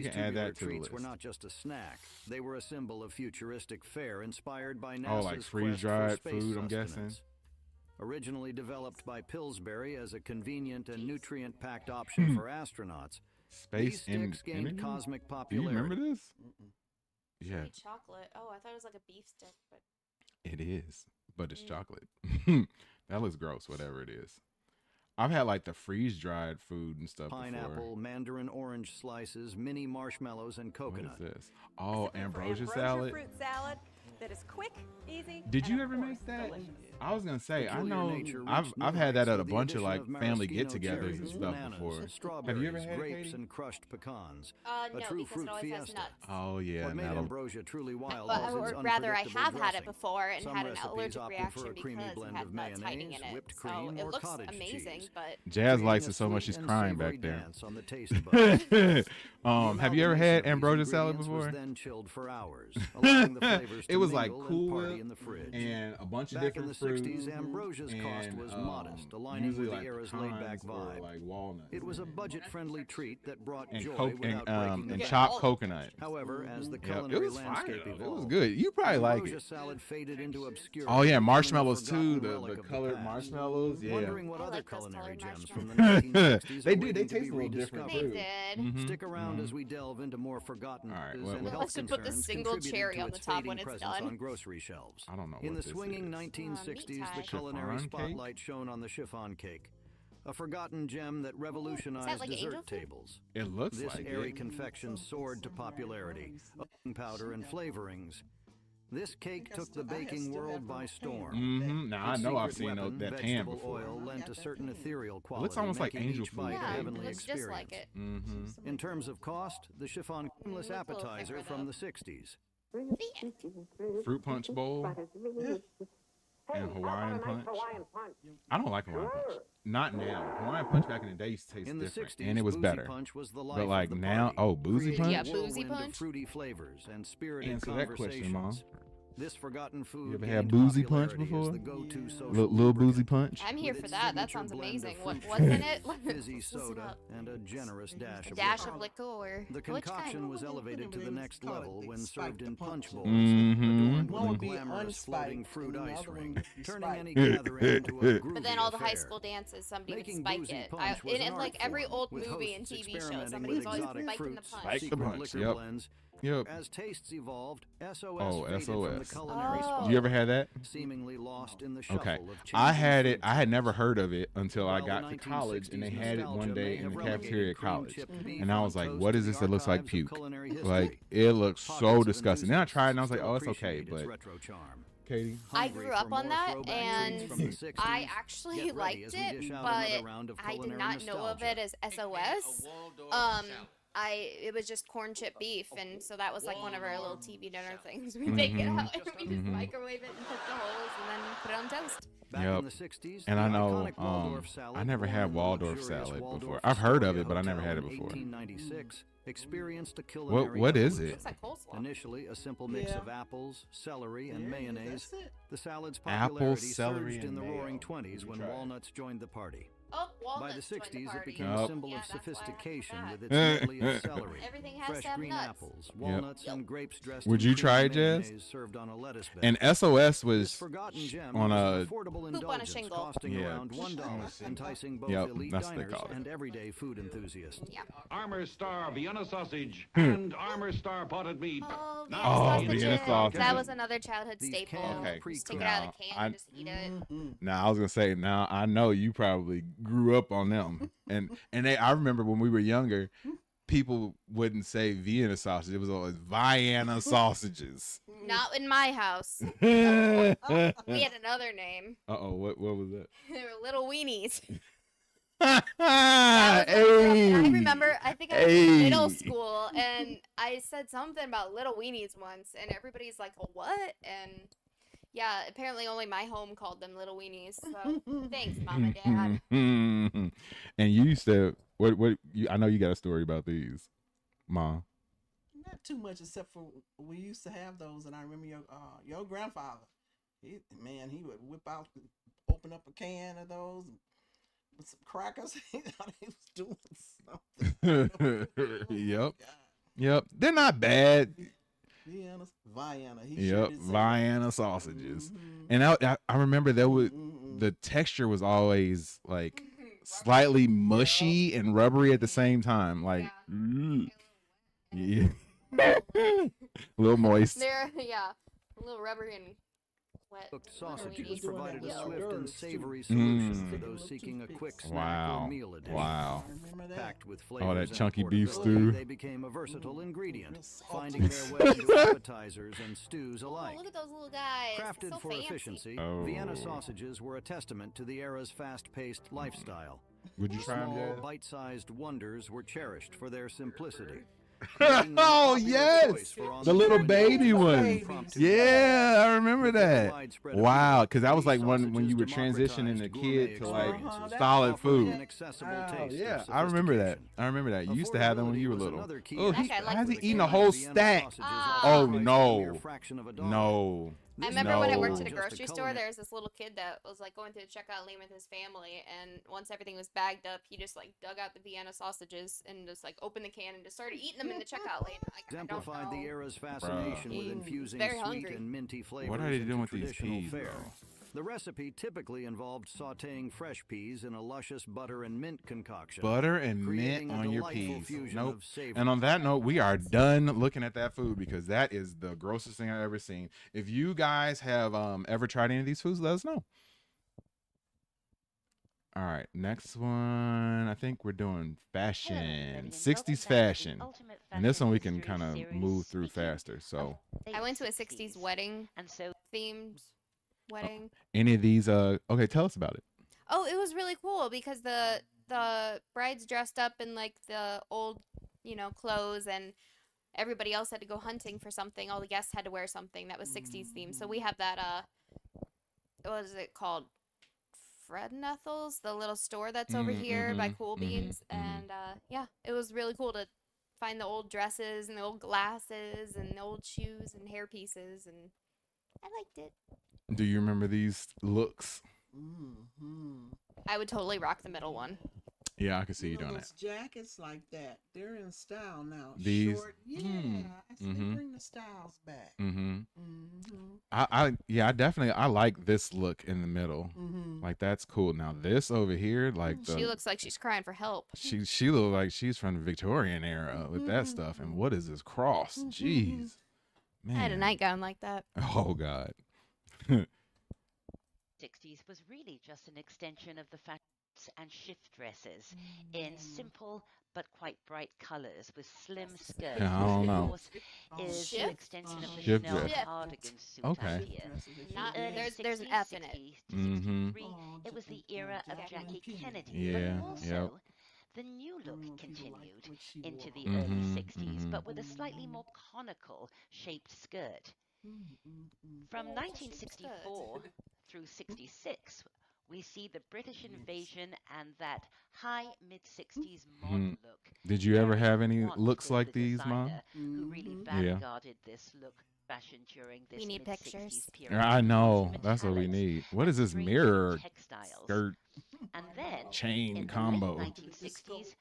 S1: can add
S10: tubular
S1: that to the
S10: treats
S1: list.
S10: were not just a snack; they were a symbol of futuristic fare inspired by NASA's
S1: Oh, like
S10: quest for
S1: freeze-dried
S10: space
S1: food, I'm guessing.
S10: sustenance. Originally developed by Pillsbury as a convenient and nutrient-packed option for astronauts,
S1: Space
S10: these sticks gained
S1: energy?
S10: cosmic
S1: Do you
S10: popularity.
S1: remember this? Yeah,
S2: Maybe chocolate. Oh, I thought it was like a beef stick, but
S1: it is, but it's chocolate. That looks gross, whatever it is. I've had like the freeze-dried food and stuff
S10: Pineapple,
S1: before.
S10: mandarin orange slices, mini marshmallows, and
S1: What
S10: coconut.
S1: is this? Oh, ambrosia salad.
S9: fruit salad that is quick, easy.
S1: Did you ever make that? I was gonna say, I
S10: Peculiar
S1: know
S10: nature
S1: I've
S10: reached
S1: I've
S10: new
S1: had that
S10: heights
S1: at a
S10: with the
S1: bunch of
S10: addition
S1: like
S10: of
S1: family
S10: maraschino
S1: get-togethers and
S10: cherries,
S1: stuff
S10: bananas,
S1: before.
S10: strawberries,
S1: Have you ever had it,
S10: grapes,
S1: Katie?
S10: and crushed pecans.
S2: no,
S10: a true
S2: because
S10: fruit
S2: it always has
S10: fiesta.
S2: nuts.
S1: Oh yeah,
S10: What
S1: and
S10: made
S1: that'll
S10: ambrosia truly wild
S2: But,
S10: was its
S2: or rather, I
S10: unpredictable
S2: have had it
S10: dressing.
S2: before and
S10: Some
S2: had an
S10: recipes
S2: allergic
S10: opted
S2: reaction
S10: for a creamy
S2: because it
S10: blend
S2: had
S10: of
S2: nuts hiding
S10: mayonnaise,
S2: in it.
S10: whipped
S2: So
S10: cream,
S2: it
S10: or
S2: looks
S10: cottage
S2: amazing,
S10: cheese.
S2: but
S1: Jazz
S10: Creating
S1: likes
S10: a
S1: it so much
S10: sweet
S1: she's
S10: and
S1: crying
S10: savory
S1: back there.
S10: dance on the taste buds.
S1: Have you ever had ambrosia salad before?
S10: Was then chilled for hours, allowing the flavors
S1: It
S10: to
S1: was like
S10: mingle and
S1: Cool
S10: party
S1: Whip
S10: in the fridge.
S1: and a bunch of
S10: Back in
S1: different
S10: the 60s,
S1: fruit,
S10: Ambrosia's cost was modest, aligning
S1: usually,
S10: with
S1: like,
S10: the era's laid-back
S1: pecans or,
S10: vibe.
S1: like, walnuts.
S10: It was a budget-friendly treat that brought
S1: And
S10: joy without breaking the
S1: and
S10: bank.
S1: chopped coconut.
S10: However, as the
S1: Yep,
S10: culinary
S1: it was fire,
S10: landscape
S1: though.
S10: evolved,
S1: It was good. You probably like
S10: Ambrosia
S1: it.
S10: salad faded into obscurity.
S1: Oh yeah,
S10: becoming a
S1: marshmallows too.
S10: forgotten
S1: The
S10: relic of the
S1: colored
S10: past.
S1: marshmallows. Yeah.
S10: Wondering what
S2: I
S10: other
S2: like those
S10: culinary
S2: colored
S10: gems from the
S2: marshmallows.
S10: 1960s
S1: They
S10: are
S1: do. They
S10: waiting to
S1: taste
S10: be
S1: a little different
S2: They
S1: too.
S2: did.
S1: Mhm.
S10: Stick around as we delve into more forgotten
S1: All right,
S10: dishes
S1: what-
S10: and
S1: what-
S10: health
S2: Let's just put the
S10: concerns
S2: single
S10: contributed
S2: cherry
S10: to
S2: on the
S10: its
S2: top
S10: fading
S2: when it's
S10: presence
S2: done.
S10: on grocery shelves.
S1: I don't know
S10: In
S1: what
S10: the
S1: this
S10: swinging
S1: is.
S10: 1960s,
S2: meat
S10: the
S2: pie.
S10: culinary
S1: Chiffon cake?
S10: spotlight shone on the chiffon cake, a forgotten gem that revolutionized
S2: like angel
S10: dessert
S2: food?
S10: tables.
S1: It looks
S10: This
S1: like
S10: airy
S1: it.
S10: confection soared to popularity, baking powder and flavorings. This cake took the baking world by storm.
S1: Mm-hmm. Now I
S10: Its
S1: know I've
S10: secret
S1: seen
S10: weapon,
S1: that pan
S10: vegetable
S1: before.
S10: oil lent a certain ethereal
S1: It
S10: quality,
S1: looks almost like
S10: making
S1: angel
S10: each bite
S1: food.
S10: a
S2: Yeah,
S10: heavenly
S2: looks just
S10: experience.
S2: like it.
S1: Mm-hmm.
S10: In terms of cost, the chiffon creamless
S2: looks a little
S10: appetizer
S2: thicker,
S10: from
S2: though.
S10: the 60s.
S1: Fruit punch bowl and Hawaiian punch. I don't like Hawaiian punch. Not now. Hawaiian punch back in the day used to taste
S10: In the
S1: different,
S10: 60s,
S1: and it was
S10: boozy
S1: better.
S10: punch was the life
S1: But
S10: of
S1: like
S10: the
S1: now,
S10: party,
S1: boozy
S10: creating
S1: punch.
S10: a
S2: Yeah, boozy
S10: whirlwind of
S2: punch.
S10: fruity flavors and spirited
S1: Answer that question, Mom.
S10: conversations. This forgotten food
S1: You ever
S10: gained
S1: had boozy punch
S10: popularity as
S1: before?
S10: the go-to social
S1: Little boozy
S10: lubricant.
S1: punch.
S2: I'm here
S10: With
S2: for
S10: its
S2: that. That
S10: signature
S2: sounds
S10: blend of
S2: amazing.
S10: fruit
S2: What's in
S10: flavors,
S2: it?
S10: fizzy
S2: Let's look it
S10: soda,
S2: up.
S10: and a generous dash
S2: A
S10: of
S2: dash
S10: liquor.
S2: of liquor.
S10: The
S2: Which kind?
S10: concoction was elevated to the next level when served in punch bowls,
S1: Mhm.
S10: adorned
S4: One
S10: with
S4: would be
S10: glamorous floating
S4: unspiked,
S10: fruit
S4: and the
S10: ice
S4: other one
S10: ring,
S4: would be
S10: turning
S4: spiked.
S10: any gathering into a groovy
S2: But then all the high
S10: affair.
S2: school dances, somebody would
S10: Making
S2: spike
S10: boozy
S2: it.
S10: punch was
S2: In
S10: an
S2: like
S10: art
S2: every
S10: form,
S2: old
S10: with
S2: movie and
S10: hosts
S2: TV show,
S10: experimenting
S2: somebody
S10: with
S2: was always
S10: exotic
S2: spiking the
S10: fruits,
S2: punch.
S1: Spike the
S10: secret
S1: punch,
S10: liquor
S1: yep.
S10: blends.
S1: Yep.
S10: As tastes evolved, SOS
S1: Oh,
S10: faded from the
S1: SOS.
S10: culinary
S2: Oh.
S10: spotlight,
S1: You ever had that?
S10: seemingly lost in the shuffle
S1: Okay.
S10: of
S1: I
S10: changing
S1: had it.
S10: food
S1: I had never
S10: trends.
S1: heard of it until I
S10: While
S1: got
S10: the
S1: to college, and they
S10: 1960s
S1: had it one
S10: nostalgia
S1: day
S10: may
S1: in
S10: have
S1: the
S10: relegated
S1: cafeteria at
S10: cream
S1: college,
S10: chipped beef
S1: and I
S10: on
S1: was like,
S10: toast
S1: "What
S10: to
S1: is
S10: the
S1: this? It looks like
S10: archives of
S1: puke.
S10: culinary
S1: Like
S10: history.
S1: it looks so
S10: Pockets of
S1: disgusting." Then I tried, it, and I was like,
S10: enthusiasts
S1: "Oh, it's
S10: still
S1: okay."
S10: appreciate its
S1: But
S10: retro charm.
S1: Katie,
S2: I
S10: Hungry
S2: grew
S10: for
S2: up on
S10: more
S2: that,
S10: throwback
S2: and
S10: treats from the 60s?
S2: I actually
S10: Get ready
S2: liked
S10: as we
S2: it,
S10: dish out
S2: but
S10: another round of
S2: I did
S10: culinary
S2: not know of
S10: nostalgia.
S2: it as SOS. It was just corn chip beef, and so that was like one of our little TV dinner things. We take it out and we just microwave it and put the holes, and then put it on toast.
S10: Back
S1: Yep.
S10: in the 60s,
S1: and
S10: the
S1: I know
S10: iconic Waldorf salad,
S1: I never
S10: born
S1: had
S10: in the
S1: Waldorf
S10: luxurious
S1: salad
S10: Waldorf
S1: before. I've heard of
S10: Astoria
S1: it, but I never
S10: Hotel
S1: had it
S10: in
S1: before.
S10: 1896 experienced a culinary
S1: What is
S10: revolution.
S1: it?
S2: It's like coleslaw.
S10: Initially a simple mix
S4: Yeah.
S10: of apples, celery, and
S4: Yeah,
S10: mayonnaise,
S4: that's it.
S10: the salad's
S1: Apples,
S10: popularity
S1: celery,
S10: surged in
S1: and
S10: the
S1: mayo.
S10: roaring 20s when
S1: Try it.
S10: walnuts joined the party.
S2: Oh,
S10: By
S2: walnuts
S10: the
S2: joined
S10: 60s, it
S2: party.
S10: became
S1: Yup.
S10: a symbol
S2: Yeah,
S10: of
S2: that's why I
S10: sophistication
S2: forgot.
S10: with its medley of celery,
S2: Everything has
S10: fresh
S2: to have
S10: green
S2: nuts.
S10: apples, walnuts, and grapes dressed
S1: Would
S10: in
S1: you
S10: cream
S1: try
S10: and
S1: it, Jazz?
S10: mayonnaise served on a lettuce bed.
S1: And SOS
S10: This
S1: was
S10: forgotten gem
S1: on
S10: was
S1: a
S10: an affordable
S2: Poop on a
S10: indulgence
S2: shingle.
S10: costing
S1: Yeah.
S10: around $1, enticing both
S1: Yep,
S10: elite
S1: that's what they
S10: diners
S1: call it.
S10: and everyday food enthusiasts.
S2: Yeah.
S6: Armour Star Vienna sausage and Armour Star potted meat.
S2: Oh,
S6: Now,
S1: Oh,
S2: Vienna
S1: Vienna
S2: sausage.
S1: sausage.
S2: That was another childhood
S10: These
S2: staple.
S10: canned
S1: Okay.
S2: Just take it out of the
S1: Now,
S2: can and just eat it.
S1: Now I was gonna say, now I know you probably grew up on them, and I remember when we were younger, people wouldn't say Vienna sausage; it was always Vienna sausages.
S2: Not in my house.
S1: Uh
S2: We had another name.
S1: oh, what was that?
S2: They were little weenies.
S1: Hey.
S2: I remember, I think I was in middle
S1: Hey.
S2: school, and I said something about little weenies once, and everybody's like, "Oh, what?" And yeah, apparently only my home called them little weenies. So thanks, mom and dad.
S1: And you used to I know you got a story about these, Mom.
S4: Not too much, except for we used to have those, and I remember your grandfather. He would whip out, open up a can of those with some crackers. He thought he was doing something.
S1: Yep. Yep. They're not bad.
S4: Vienna.
S1: Yep. Vienna sausages. And I remember the texture was always like slightly mushy and rubbery at the same time. Like, yeah. A little moist.
S2: They're a little rubbery and wet.
S10: Cooked
S2: little
S10: sausages
S2: weenies.
S10: provided a
S2: Yeah.
S10: swift and savory solution for those seeking a quick snack
S1: Wow.
S10: or meal edition.
S1: Wow.
S10: Packed with flavors
S1: Oh, that
S10: and
S1: chunky beef
S10: portability,
S1: stew.
S10: They became a versatile ingredient, finding their way into appetizers and stews
S2: Oh,
S10: alike.
S2: look at those little guys.
S10: Crafted
S2: so
S10: for
S2: fancy.
S10: efficiency,
S1: Oh.
S10: Vienna sausages were a testament to the era's fast-paced lifestyle.
S1: Would you
S10: The
S1: try them,
S10: small,
S1: Jazz?
S10: bite-sized wonders were cherished for their simplicity.
S1: Oh yes, the little baby one. Yeah, I remember that. Wow, because that was like when you were transitioning a kid to like solid food. Wow, yeah, I remember that. You used to have them when you were little. Oh, how's he eating a whole stack? Oh no, no.
S2: I remember when I worked at a
S1: No.
S2: grocery store, there was this little kid that was like going to the checkout lane with his family, and once everything was bagged up, he just like dug out the Vienna sausages and just like opened the can and just started eating them in the checkout lane.
S10: Exemplified the era's fascination with infusing
S2: very
S10: sweet
S2: hungry.
S10: and minty flavors
S1: What are they doing
S10: into
S1: with these
S10: traditional
S1: peas,
S10: fare.
S1: though?
S10: The recipe typically involved sautéing fresh peas in a luscious butter and mint concoction.
S1: Butter and
S10: creating
S1: mint
S10: a
S1: on your
S10: delightful
S1: peas.
S10: fusion
S1: Nope.
S10: of savor.
S1: And on that note, we are done looking at that food because that is the grossest thing I've ever seen. If you guys have ever tried any of these foods, let us know. All right, next one. I think we're doing fashion, 60s fashion. And this one we can kind of move through faster. So
S2: I went to a 60s wedding themed wedding.
S1: any of these, okay, tell us about it.
S2: Oh, it was really cool because the brides dressed up in like the old, clothes, and everybody else had to go hunting for something. All the guests had to wear something that was 60s themed. So we have that what is it called? Fred and Ethel's, the little store that's over here by Cool Beans. And yeah, it was really cool to find the old dresses and the old glasses and the old shoes and hair pieces, and I liked it.
S1: Do you remember these looks?
S2: I would totally rock the middle one.
S1: Yeah, I can see you doing
S4: those
S1: it.
S4: jackets like that, they're in style now.
S1: These,
S4: Short, yeah, I see they bring the styles back.
S1: I definitely I like this look in the middle. Like that's cool. Now this over here, like
S2: she looks like she's crying for help.
S1: she looks like she's from the Victorian era with that stuff. And what is this cross? Jeez, man.
S2: I had a nightgown like that.
S1: Oh God.
S13: 60s was really just an extension of the fashions and shift dresses in simple but quite bright colors with slim skirts.
S1: Yeah, I don't
S13: which,
S1: know.
S13: of course, is an extension of the
S1: Shift
S13: Chanel
S1: dress.
S13: cardigan suit
S1: Okay.
S13: idea.
S2: Not,
S13: The early
S2: there's an
S13: 60s,
S2: F in it.
S13: 60 to 63, it was the era of Jackie Kennedy.
S1: Yeah,
S13: But also,
S1: yep.
S13: the new look continued into the early 60s, but with a slightly more conical shaped skirt. From 1964 through 66, we see the British invasion and that high mid-60s modern look.
S1: Did you ever
S13: Mary
S1: have any
S13: Quant
S1: looks
S13: was
S1: like
S13: the
S1: these, Mom?
S13: designer Who really
S1: Yeah.
S13: vanguarded this look fashion during this
S2: We need
S13: mid-60s
S2: pictures.
S13: period.
S1: I know.
S13: Using
S1: That's what we
S13: metallics
S1: need. What is
S13: and
S1: this
S13: strange
S1: mirror
S13: textiles.
S1: skirt
S13: And then
S1: chain
S13: in the
S1: combo?
S13: late 1960s,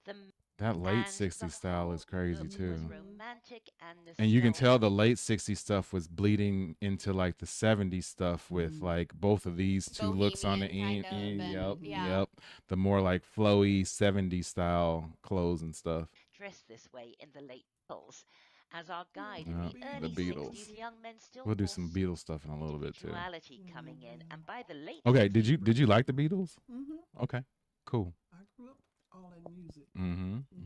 S13: the
S1: That late
S13: and
S1: 60s
S13: the
S1: style is crazy
S13: look
S1: too.
S13: was romantic and
S1: And you can tell the
S13: nostalgic.
S1: late 60s stuff was bleeding into like the 70s stuff with like both of these two looks on the
S2: Bohemian
S1: end.
S2: kind of,
S1: Yep,
S2: and- yeah.
S1: yep. The more like flowy 70s style clothes and stuff.
S13: Dressed this way in the late Beatles. As our guide
S1: Yeah,
S13: in the
S1: the
S13: early
S1: Beatles.
S13: 60s, young men still
S1: We'll do
S13: wore
S1: some Beatles stuff in a little bit too.
S13: sexuality coming in, and by the late
S1: Okay,
S13: 60s,
S1: did you like the Beatles? Okay, cool.
S4: I grew up all in music.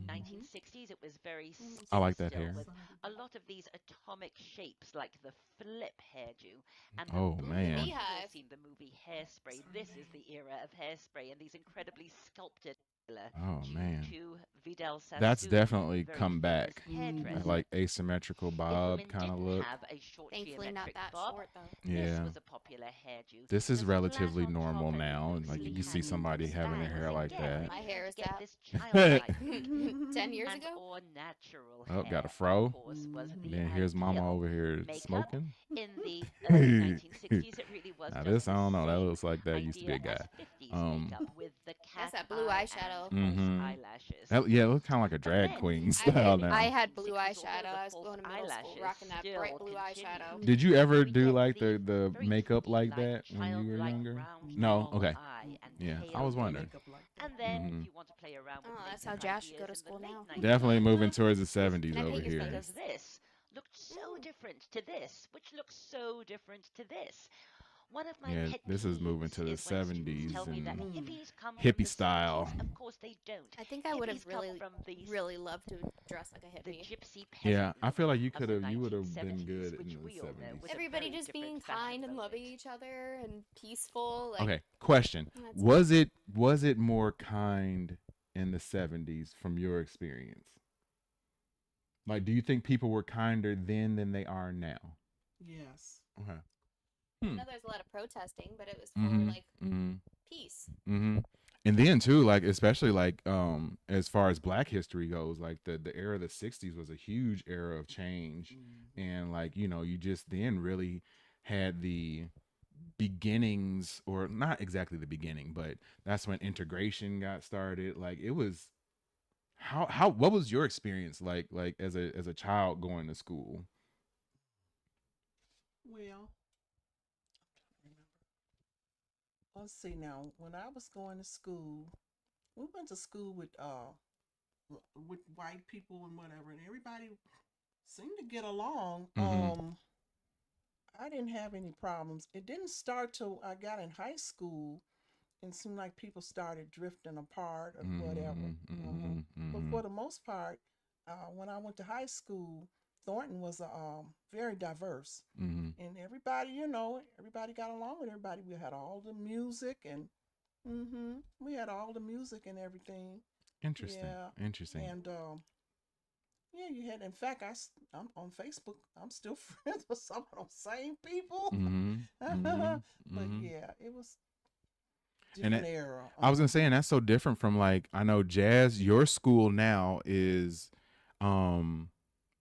S13: 1960s, it was very
S1: I like that
S13: still
S1: hair.
S13: with a lot of these atomic shapes like the flip hairdo and
S1: Oh,
S13: the
S1: man.
S13: You've all seen the movie Hairspray. This is the era of Hairspray and these incredibly sculpted
S1: Oh man,
S13: to Vidal
S1: that's
S13: Sassoon,
S1: definitely
S13: very
S1: come
S13: famous
S1: back.
S13: hairdresser.
S1: Like asymmetrical bob
S13: Women
S1: kind of
S13: didn't
S1: look.
S13: have a short
S2: Thankfully not
S13: geometric
S2: that
S13: bob.
S2: short though.
S1: Yeah.
S13: This was a popular hairdo.
S1: This is
S13: The flat
S1: relatively
S13: on top
S1: normal
S13: and
S1: now, and like
S13: loosely
S1: you see
S13: hanging
S1: somebody having their
S13: styles.
S1: hair like
S13: Again,
S1: that.
S2: My hair is
S13: get
S2: that.
S13: this childlike
S2: 10 years
S13: and
S2: ago?
S13: or natural
S1: Oh,
S13: hair,
S1: got a fro.
S13: of course, was the
S1: Then here's Mama
S13: ideal.
S1: over here
S13: Makeup
S1: smoking.
S13: in the early 1960s, it really was
S1: Now
S13: just
S1: this
S13: the
S1: I don't know. That
S13: same
S1: looks like that used to be a
S13: idea
S1: guy.
S13: as 50s makeup with the
S2: That's
S13: cat
S2: that blue
S13: eye
S2: eyeshadow.
S13: and false
S1: Mhm.
S13: eyelashes.
S1: That, yeah, it looks kind of like a
S13: But
S1: drag
S13: then,
S1: queen
S13: in
S1: style
S13: the
S1: now.
S2: I had blue
S13: 60s, although
S2: eyeshadow.
S13: the
S2: I was
S13: false
S2: going to middle school
S13: eyelashes
S2: rocking that
S13: still
S2: bright blue
S13: continued.
S2: eyeshadow.
S1: Did you ever
S13: We
S1: do
S13: get
S1: like
S13: the
S1: the
S13: very
S1: makeup like
S13: flea-like,
S1: that when you were
S13: childlike
S1: younger?
S13: round
S1: No.
S13: doll
S1: Okay.
S13: eye and
S1: Yeah, I
S13: pale
S1: was
S13: lip.
S1: wondering.
S13: And then,
S1: Mhm.
S13: if you want to play around with
S2: Oh, that's
S13: makeup
S2: how Josh should go
S13: ideas
S2: to
S13: in the
S2: school
S13: late
S2: now.
S1: Definitely
S13: 1990s,
S1: moving towards the 70s
S2: Can I
S1: over
S2: get you some?
S1: here.
S13: because this looked so different to this, which looks so different to this. One of my
S1: Yeah,
S13: pet
S1: this is moving
S13: peeves
S1: to the
S13: is when students
S1: 70s
S13: tell me that
S1: and
S13: hippies come from
S1: hippie
S13: the
S1: style.
S13: 60s. Of course they don't.
S2: I think I would have
S13: Hippies come
S2: really,
S13: from the
S2: really loved to dress like a
S13: the
S2: hippie.
S13: gypsy
S1: Yeah,
S13: peasant
S1: I feel like you
S13: look
S1: could
S13: of the
S1: have, you would have been
S13: 1970s,
S1: good in
S13: which
S1: the
S13: we all know
S1: 70s.
S13: was a
S2: Everybody
S13: very
S2: just being
S13: different fashion
S2: kind and loving
S13: moment.
S2: each other and peaceful. Like,
S1: Okay, question.
S2: That's
S1: Was it more kind in the 70s from your experience? Like, do you think people were kinder then than they are now?
S4: Yes.
S1: Okay.
S2: I know there's a lot of protesting, but it was for
S1: Mhm.
S2: like
S1: Mhm.
S2: peace.
S1: Mhm. And then too, like especially like as far as Black history goes, like the era of the 60s was a huge era of change. And like, you know, you just then really had the beginnings, or not exactly the beginning, but that's when integration got started. Like it was how what was your experience like as a child going to school?
S4: Well, let's see now. When I was going to school, we went to school with white people and whatever, and everybody seemed to get along. I didn't have any problems. It didn't start till I got in high school, and it seemed like people started drifting apart or whatever. But for the most part, when I went to high school, Thornton was very diverse, and everybody, you know, everybody got along with everybody. We had all the music, and we had all the music and everything.
S1: Interesting.
S4: And yeah, you had. In fact, I'm on Facebook. I'm still friends with some of those same people. But yeah, it was different era.
S1: I was gonna say, and that's so different from like, I know Jazz, your school now is,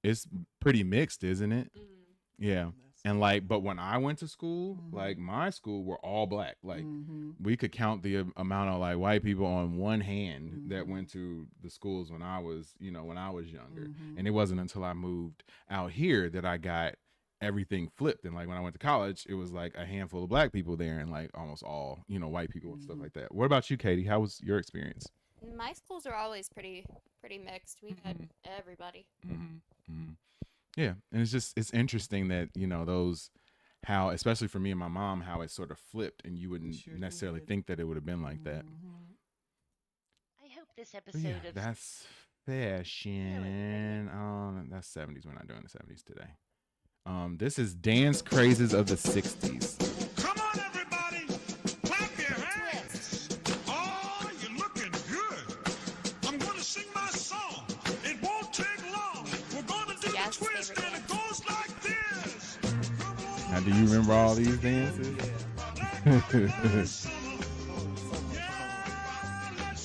S1: it's pretty mixed, isn't it? Yeah. And like, but when I went to school, like my school were all Black. Like we could count the amount of like white people on one hand that went to the schools when I was, you know, when I was younger. And it wasn't until I moved out here that I got everything flipped. And like when I went to college, it was like a handful of Black people there and like almost all, you know, white people and stuff like that. What about you, Katie? How was your experience?
S2: My schools are always pretty mixed. We had everybody.
S1: Yeah, and it's interesting that, you know, those, how, especially for me and my mom, how it sort of flipped, and you wouldn't necessarily think that it would have been like that.
S13: I hope this
S1: But
S13: episode
S1: yeah,
S13: of
S1: that's fashion. That's 70s. We're not doing the 70s today. This is Dance Crazes of the 60s.
S14: Come on, everybody, clap your hands. Oh, you're looking good. I'm going to sing my song. It won't take long. We're going to do the twist, and it goes like this.
S1: Now, do you remember all these dances?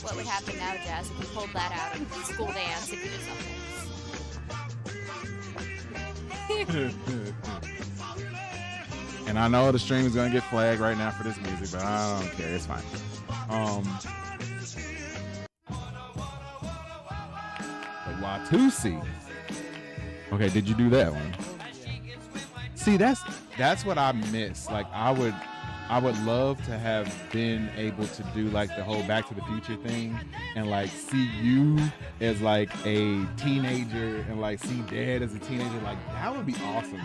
S2: What would happen now, Jazz, if you pulled that out of school dance if you did something?
S1: And I know the stream is gonna get flagged right now for this music, but I don't care. It's fine. The Watusi. Okay, did you do that one? See, that's what I miss. Like I would love to have been able to do like the whole Back to the Future thing and like see you as like a teenager and like see Dad as a teenager. Like that would be awesome.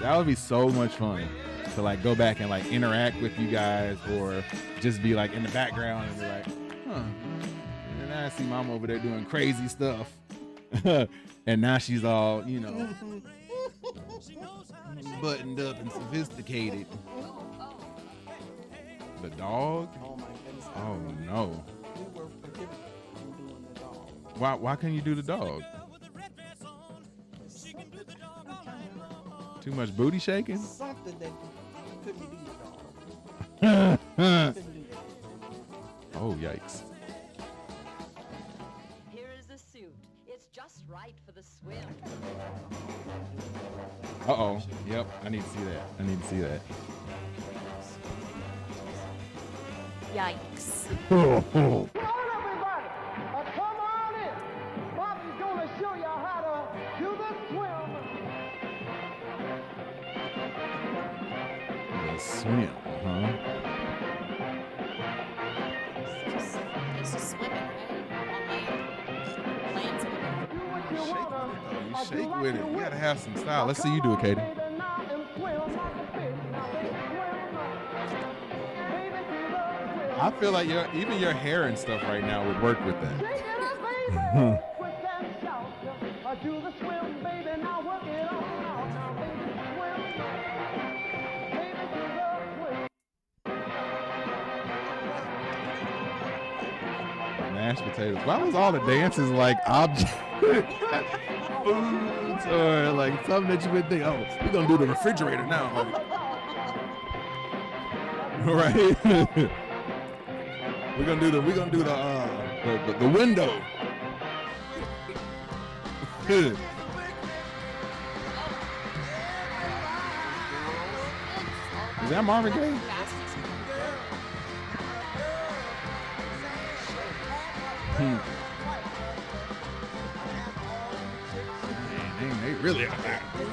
S1: That would be so much fun to like go back and like interact with you guys, or just be like in the background and be like, huh. And I see Mom over there doing crazy stuff. And now she's all, you know, buttoned up and sophisticated. The dog?
S4: Oh my goodness.
S1: Oh no.
S4: We were prohibited from doing the dog.
S1: Why can't you do the dog? Too much booty shaking?
S4: Something that you couldn't do the dog. Couldn't do that.
S1: Oh yikes.
S9: Here is the suit. It's just right for the swim.
S1: Uh-oh. Yep, I need to see that.
S2: Yikes.
S14: Come on, everybody. Come on in. Bobby's going to show you how to do the swim.
S1: The swim, huh?
S2: It's just swimming, right? On land swimming.
S1: You shake with it. You gotta have some style. Let's see you do it, Katie. I feel like even your hair and stuff right now would work with that. Mashed potatoes. Why was all the dances like object foods or like something that you would think, oh, we're gonna do the refrigerator now, like, right? We're gonna do the window. Is that Marvin Gaye? Man, they really out there.
S2: Is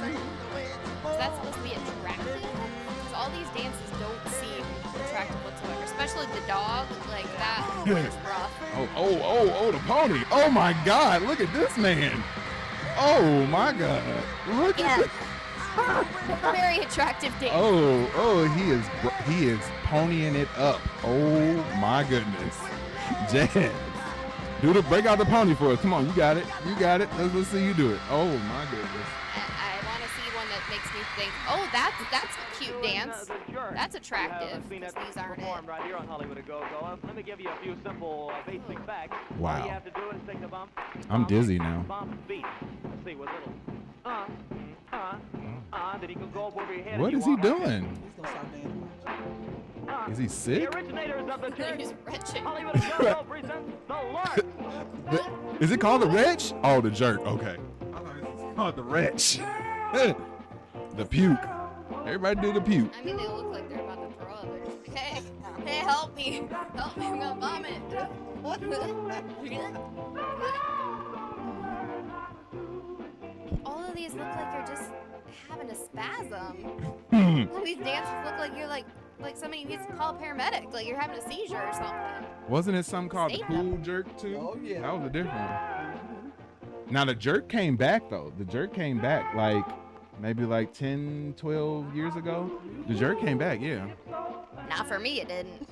S2: that supposed to be attractive? Because all these dances don't seem attractive whatsoever, especially the dog. Like that was rough.
S1: Oh, the pony. Oh my God, look at this man. Oh my God, look at this.
S2: Very attractive dance.
S1: He is ponying it up. Oh my goodness. Jazz. Break out the pony for us. Come on, you got it. Let's see you do it. Oh my goodness.
S2: I want to see one that makes me think, oh, that's a cute dance. That's attractive. These aren't it.
S15: Right here on Hollywood A Go-Go. Let me give you a few simple basic facts.
S1: Wow.
S15: All you have to do is take the bump.
S1: I'm dizzy now.
S15: Bump beat. Let's see, with little then he can go over your head.
S1: What is he doing? Is he sick?
S15: The originators of the
S2: He's retching.
S15: Hollywood A Go-Go presents the Lark.
S1: Is it called the wretch? Oh, the jerk. Okay. It's called the wretch. The puke. Everybody do the puke.
S2: I mean, they look like they're about to throw up. Hey, help me. Help me, I'm gonna vomit. All of these look like they're just having a spasm. All these dances look like you're like somebody needs to call a paramedic, like you're having a seizure or something.
S1: Wasn't it something called the pool jerk too?
S4: Oh yeah.
S1: That was a different one. Now the jerk came back though. The jerk came back like maybe like 10, 12 years ago. The jerk came back, yeah.
S2: Not for me, it didn't.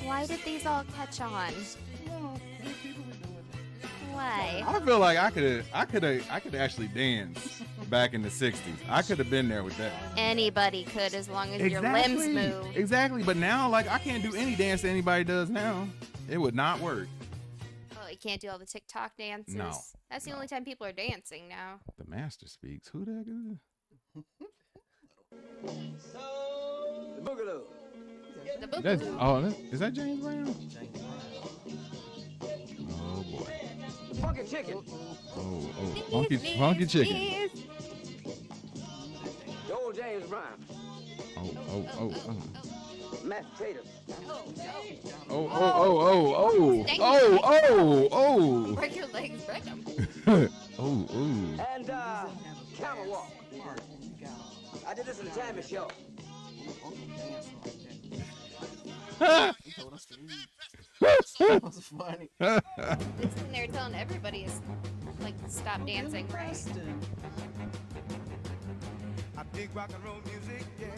S2: Why did these all catch on? Why?
S1: I feel like I could actually dance back in the 60s. I could have been there with that.
S2: Anybody could, as long as your limbs move.
S1: Exactly, but now like I can't do any dance that anybody does now. It would not work.
S2: Oh, you can't do all the TikTok dances?
S1: No.
S2: That's the only time people are dancing now.
S1: The master speaks. Who the heck is
S16: The Boogaloo.
S2: The Boogaloo.
S1: Is that James Brown? Oh boy.
S16: Funky chicken.
S1: Oh, funky chicken.
S16: The old James Brown.
S1: Oh.
S16: Mashed potatoes.
S1: Oh.
S2: Break your legs, break them.
S1: Oh.
S16: And camel walk. I did this in the Jammy show.
S4: That was funny.
S2: This thing they were telling everybody is like stop dancing, right?
S14: I dig rock and roll music, yeah.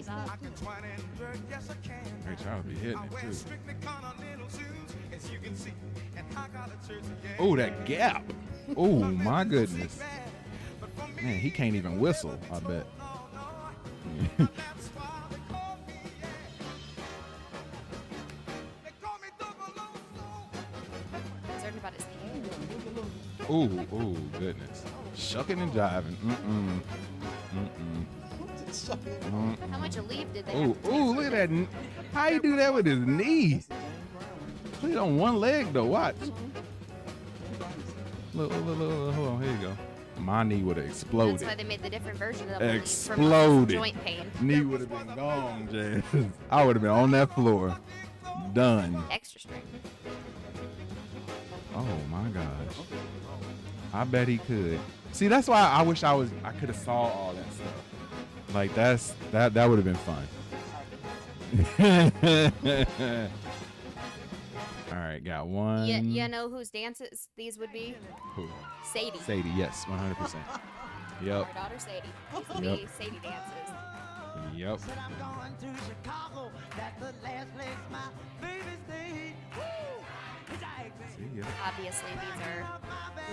S14: I can twine and jerk, yes I can.
S1: Ray Charles be hitting
S14: I
S1: it
S14: wear
S1: too.
S14: strictly continental shoes, as you can see, and high collar shirts, yeah.
S1: Oh, that gap. Oh my goodness. Man, he can't even whistle, I bet.
S2: Concerned about his hair.
S1: Oh, goodness. Shucking and jiving.
S2: How much of leave did they
S1: Oh,
S2: have to
S1: look at that. How you do that with his knees? Put it on one leg though. Watch. Look. Hold on. Here you go. My knee would have exploded.
S2: That's why they made the different version of the
S1: Exploded.
S2: joint pain.
S1: Knee would have been gone, Jazz. I would have been on that floor. Done.
S2: Extra strength.
S1: Oh my gosh. I bet he could. See, that's why I wish I could have saw all that stuff. Like that would have been fun. All right, got one.
S2: You know whose dances these would be?
S1: Who?
S2: Sadie.
S1: Sadie, yes, 100%. Yep.
S2: Our daughter Sadie. These would be Sadie dances.
S1: Yep.
S2: Obviously, these are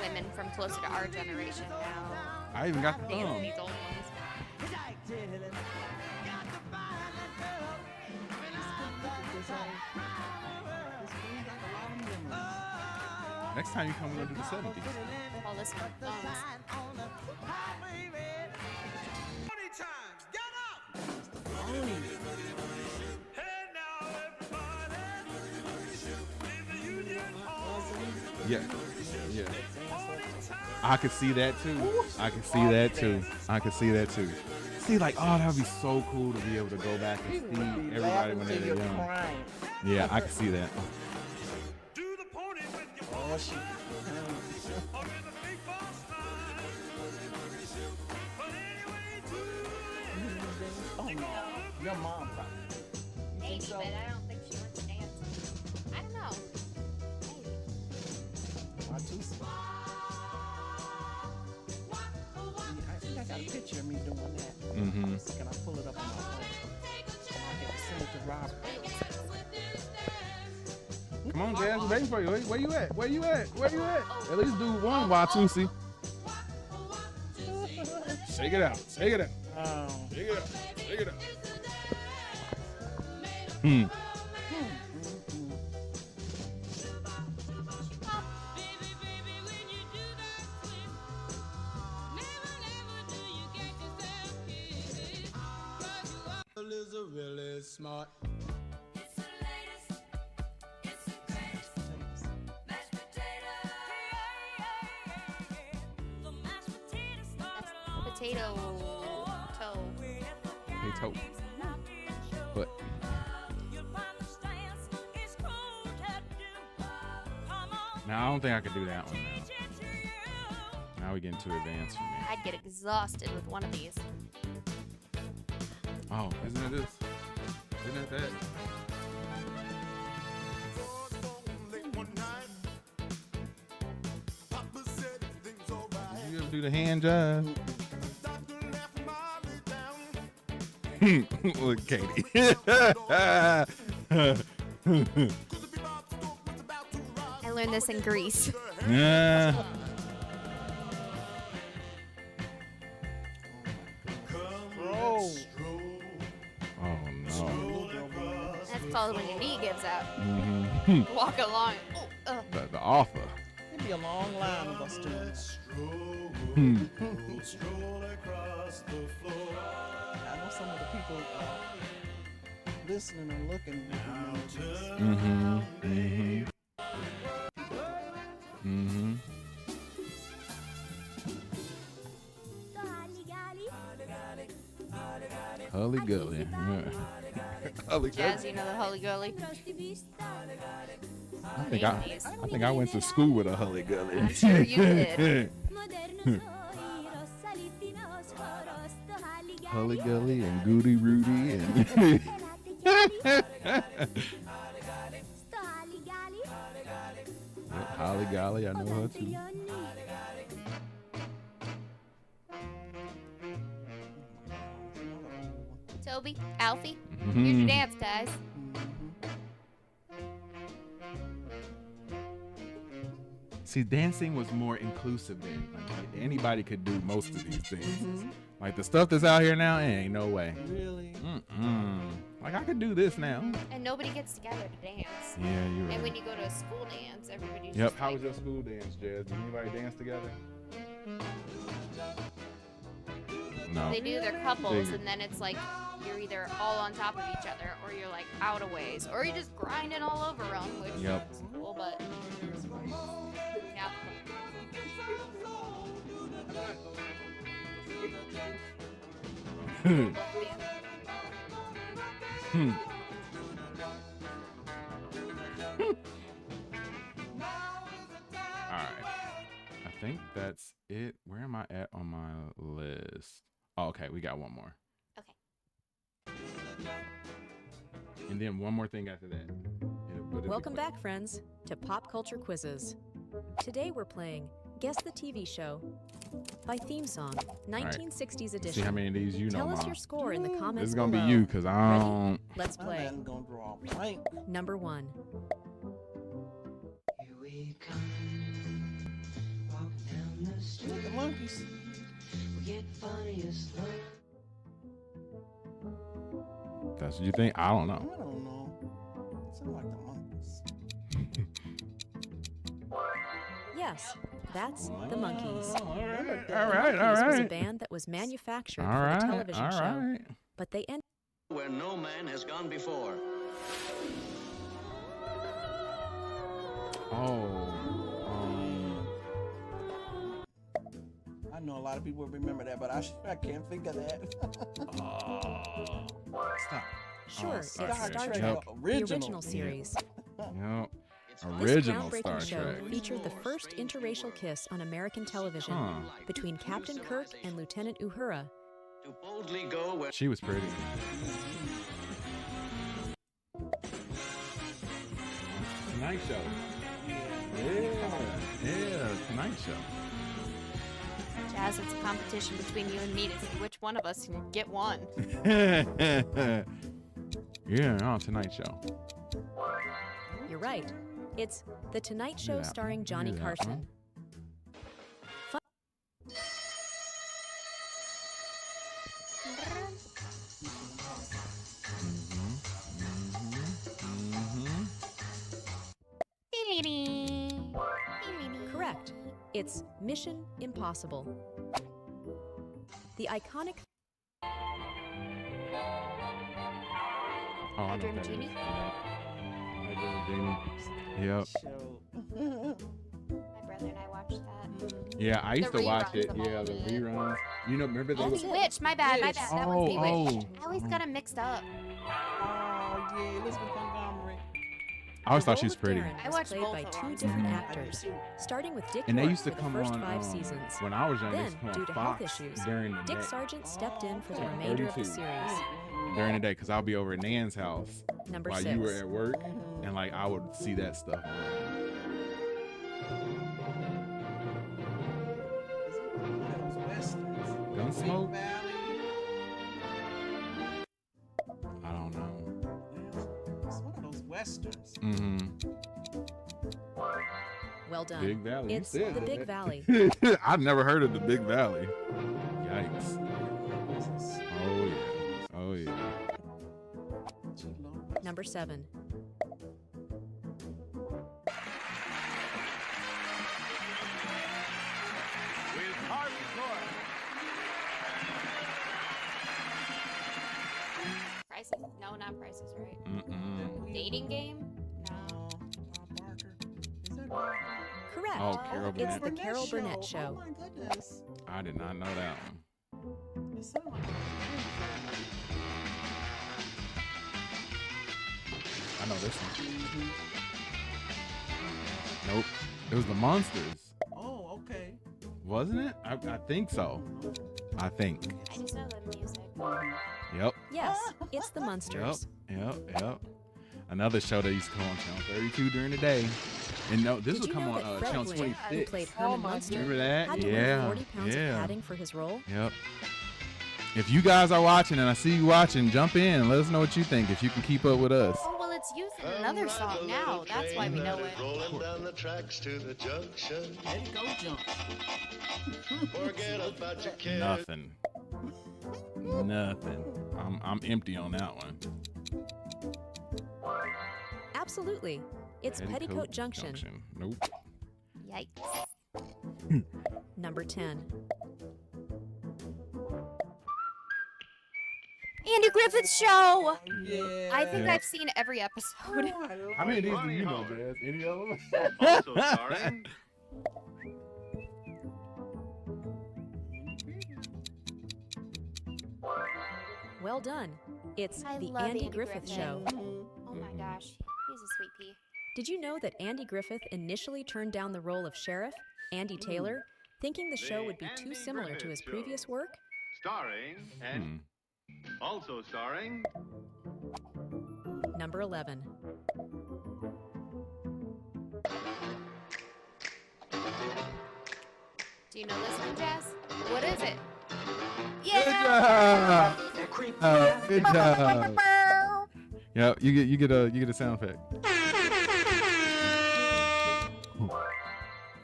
S2: women from closer to our generation now.
S1: I even got the
S2: dancing
S1: thumb.
S2: these old ones.
S1: Next time you come, we're gonna do the 70s.
S2: All this one.
S1: Yeah, yeah. I could see that too. I could see that too. I could see that too. See, like, oh, that would be so cool to be able to go back and see everybody when they were young. Yeah, I could see that.
S4: Oh, she. Oh no, your mom probably.
S2: Maybe, but I don't think she went to dance. I don't know. Maybe.
S4: I think I got a picture of me doing that.
S1: Mm-hmm.
S4: Can I pull it up on my phone? I have to send it to Robert.
S1: Come on, Jazz, I'm waiting for you. Where you at? Where you at? Where you at? At least do one, Watusi. Shake it out. Shake it out. Shake it out. Shake it out.
S14: Is a really smart.
S2: Potato toe.
S1: Potato. But now I don't think I could do that one now. Now we getting too advanced for me.
S2: I'd get exhausted with one of these.
S1: Oh, isn't it this? Isn't it that? Did you ever do the hand jive? Look, Katie.
S2: I learned this in Greece.
S1: Yeah.
S4: Bro.
S1: Oh no.
S2: That's called when your knee gives out.
S1: Mm-hmm.
S2: Walk along. Oh,
S1: The offer.
S4: It'd be a long line of us doing that. I know some of the people listening and looking.
S1: Mm-hmm. Mm-hmm. Mm-hmm. Hully Gully. Hully
S2: Jazz, you know the Hully Gully?
S1: I think I went to school with a Hully Gully.
S2: I'm sure you did.
S1: Hully Gully and Goody Rudy and Holly Golly, I know her too.
S2: Toby, Alfie,
S1: Mhm.
S2: here's your dance, guys.
S1: See, dancing was more inclusive then. Like, anybody could do most of these things. Like the stuff that's out here now, ain't no way.
S4: Really?
S1: Like I could do this now.
S2: And nobody gets together to dance.
S1: Yeah, you're right.
S2: And when you go to a school dance, everybody's
S1: Yep.
S2: just
S1: How
S2: like,
S1: was your school dance, Jazz? Did anybody dance together? No.
S2: they do their couples,
S1: Figured.
S2: and then it's like you're either all on top of each other, or you're like out of ways, or you just grinding all over them, which
S1: Yep.
S2: is cool, but yeah.
S1: All right. I think that's it. Where am I at on my list? Oh, okay. We got one more.
S2: Okay.
S1: And then one more thing after that.
S17: Welcome back, friends, to Pop Culture Quizzes. Today we're playing Guess the TV Show by theme song, 1960s edition.
S1: See how many of these you know,
S17: Tell us
S1: Mom.
S17: your score in the comments
S1: This is gonna
S17: below.
S1: be you, because I
S17: Ready?
S1: don't.
S17: Let's play.
S4: I'm gonna draw a blank.
S17: Number 1.
S4: Look at monkeys.
S1: That's what you think? I don't
S4: I
S1: know.
S4: don't know. Sound like the monkeys.
S17: Yes, that's the Monkees.
S1: All
S17: The
S1: right.
S17: Monkees was a band that was manufactured for the television show, but they ended
S18: where no man has gone before.
S4: I know a lot of people remember that, but I can't think of that.
S1: Stop.
S17: Sure, it's
S4: Star
S17: Star
S4: Trek,
S17: Trek, the
S4: original.
S17: original series.
S1: Yep.
S17: This
S1: Original Star
S17: groundbreaking show
S1: Trek.
S17: featured the first interracial kiss on American television between Captain Kirk and Lieutenant Uhura.
S18: To boldly go where
S1: She was pretty. Tonight Show. Yeah, Tonight Show.
S2: Jazz, it's a competition between you and me to see which one of us can get one.
S1: Yeah, Tonight Show.
S17: You're right. It's The Tonight Show
S1: Yeah,
S17: starring Johnny
S1: yeah,
S17: Carson. Correct. It's Mission Impossible. The iconic
S1: Oh, I know
S2: Dream
S1: that
S2: Genie?
S1: is. I Dream Genie. Yep.
S2: My brother and I watched that.
S1: Yeah, I used
S2: The
S1: to watch
S2: reruns
S1: it.
S2: of
S1: Yeah,
S2: all
S1: the
S2: of it.
S1: reruns. You know, remember they
S2: Oh,
S1: was
S2: Bewitched. My bad. That was Bewitched. I always
S1: oh.
S2: got them mixed up.
S4: Oh, yeah, Elizabeth Montgomery.
S1: I always
S17: The
S1: thought she
S17: role
S1: was
S17: of
S1: pretty.
S17: Darren
S2: I
S17: was
S2: watched
S17: played
S2: both
S17: by
S2: of
S17: two
S2: them.
S17: different actors, starting with Dick
S1: And they
S17: York
S1: used to
S17: for the
S1: come
S17: first
S1: on
S17: 5 seasons.
S1: when I was young. They
S17: Then,
S1: used to come
S17: due
S1: on
S17: to
S1: Fox
S17: health issues,
S1: during the
S17: Dick
S1: day.
S17: Sargent stepped in for the
S1: Like
S17: remainder of the
S1: 32.
S17: series.
S1: During the day, because I'll be over at Nan's house
S17: Number
S1: while
S17: 6.
S1: you were at work, and like I would see that stuff. Gunsmoke? I don't know.
S4: It's one of those westerns.
S17: Well done.
S1: Big Valley.
S17: It's
S1: You said
S17: The
S1: that.
S17: Big Valley.
S1: I've never heard of the Big Valley. Yikes. Oh yeah. Oh yeah.
S17: Number 7.
S14: With hardcore.
S2: Prices? No, not Prices Right. Dating Game? No.
S17: Correct.
S1: Oh, Carol
S17: It's
S1: Burnett.
S17: the Carol Burnett Show.
S4: Oh my goodness.
S1: I did not know that one.
S4: It sounds like
S1: I know this one. Nope. It was the Monsters.
S4: Oh, okay.
S1: Wasn't it? I think so. I think.
S2: I just know the music.
S1: Yep.
S17: Yes, it's The Munsters.
S1: Yep. Another show that used to come on Channel 32 during the day. And no, this
S17: Did
S1: would
S17: you
S1: come
S17: know
S1: on
S17: that Fred
S1: Channel
S17: Gwynn,
S1: 26.
S17: who played Herman Munster,
S1: Remember that?
S17: had to
S1: Yeah.
S17: wear 40 pounds of padding for his role?
S1: Yep. If you guys are watching and I see you watching, jump in and let us know what you think if you can keep up with us.
S2: Oh, well, it's used in another song now. That's why we know it.
S14: Rolling down the tracks to the junction.
S4: Let it go jump.
S14: Forget about your kids.
S1: Nothing. I'm empty on that one.
S17: Absolutely. It's Petticoat Junction.
S1: Nope.
S2: Yikes.
S17: Number 10.
S2: Andy Griffith Show!
S4: Yeah.
S2: I think
S1: Yeah.
S2: I've seen every episode.
S1: How many of these do you know, Jazz? Any of them?
S14: Also starring
S17: Well done. It's
S2: I
S17: the
S2: love
S17: Andy Griffith Show.
S2: Oh my gosh. He's a sweet pea.
S17: Did you know that Andy Griffith initially turned down the role of Sheriff, Andy Taylor, thinking the show would be too similar to his previous work?
S6: Starring and also starring
S17: Number 11.
S2: Do you know this one, Jazz? What is it?
S1: Good job. Good job. Yeah, you get a sound effect.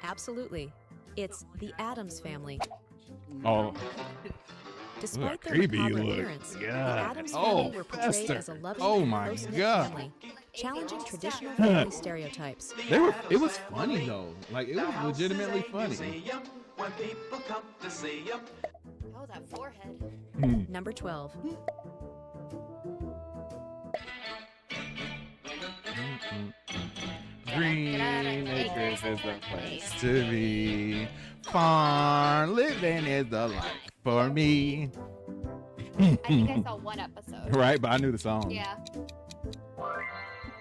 S17: Absolutely. It's the Addams Family.
S1: Oh.
S17: Despite
S1: Look,
S17: their
S1: creepy
S17: macabre
S1: look.
S17: appearance, the
S1: God.
S17: Addams family were portrayed
S1: Fester.
S17: as a loving
S1: Oh
S17: and
S1: my
S17: close-knit
S1: God.
S17: family. challenging traditional family stereotypes.
S1: It was funny though. Like it was legitimately funny.
S14: When people come to see him.
S2: Oh, that forehead.
S17: Number 12.
S1: Green acres is the place to be. Farm living is the life for me.
S2: I think I saw one episode.
S1: Right, but I knew the song.
S2: Yeah.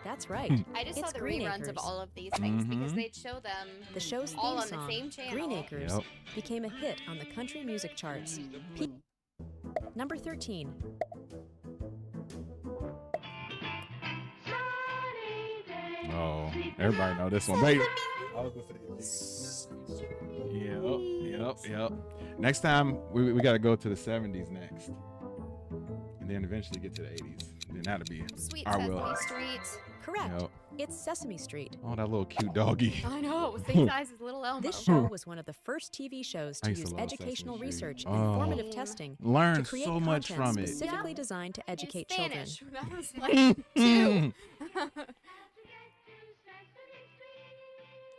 S17: That's right.
S2: I just
S17: It's
S2: saw the
S17: Green
S2: reruns
S17: Acres.
S2: of all of these things because they'd show them
S17: The show's
S2: all
S17: theme
S2: on
S17: song,
S2: the same channel.
S17: Green Acres,
S1: Yep.
S17: became a hit on the country music charts. Number 13.
S1: Oh, everybody know this one, baby. Yep. Next time we got to go to the 70s next, and then eventually get to the 80s. Then that'll be
S2: Sweet
S1: our
S2: Sesame
S1: will.
S2: Street.
S17: Correct.
S1: Yep.
S17: It's Sesame Street.
S1: Oh, that little cute doggy.
S2: I know, same size as Little Elmo.
S17: This show was one of the first TV shows
S1: I
S17: to
S1: used to
S17: use
S1: love
S17: educational
S1: Sesame Street.
S17: research and
S1: Oh.
S17: formative testing
S1: Learn
S17: to create
S1: so much
S17: content
S1: from it.
S17: specifically designed to educate children.
S2: Spanish. When I was like 2.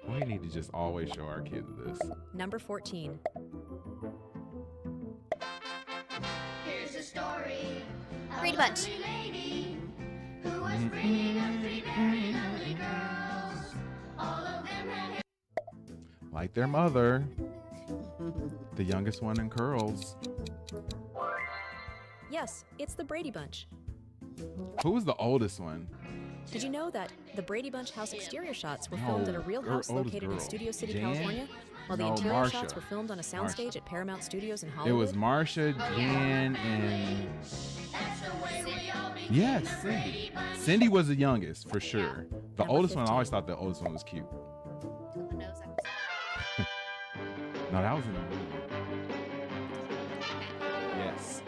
S1: We need to just always show our kids this.
S17: Number 14.
S19: Here's a story.
S2: Brady Bunch.
S19: Who was bringing up 3 very lovely girls. All of them had
S1: Like their mother, the youngest one in curls.
S17: Yes, it's the Brady Bunch.
S1: Who was the oldest one?
S17: Did you know that the Brady Bunch house exterior shots were filmed at a real house
S1: oldest
S17: located in
S1: girl.
S17: Studio City,
S1: Jan?
S17: California, while the
S1: No,
S17: interior
S1: Marsha.
S17: shots were filmed on a soundstage
S1: Marsha.
S17: at Paramount Studios in
S1: It
S17: Hollywood?
S1: was Marsha, Jan, and yes, Cindy. Cindy was the youngest for sure. The
S17: Number
S1: oldest one, I always
S17: 15.
S1: thought the oldest one was cute.
S2: The nose episode.
S1: No, that was in the movie. Yes.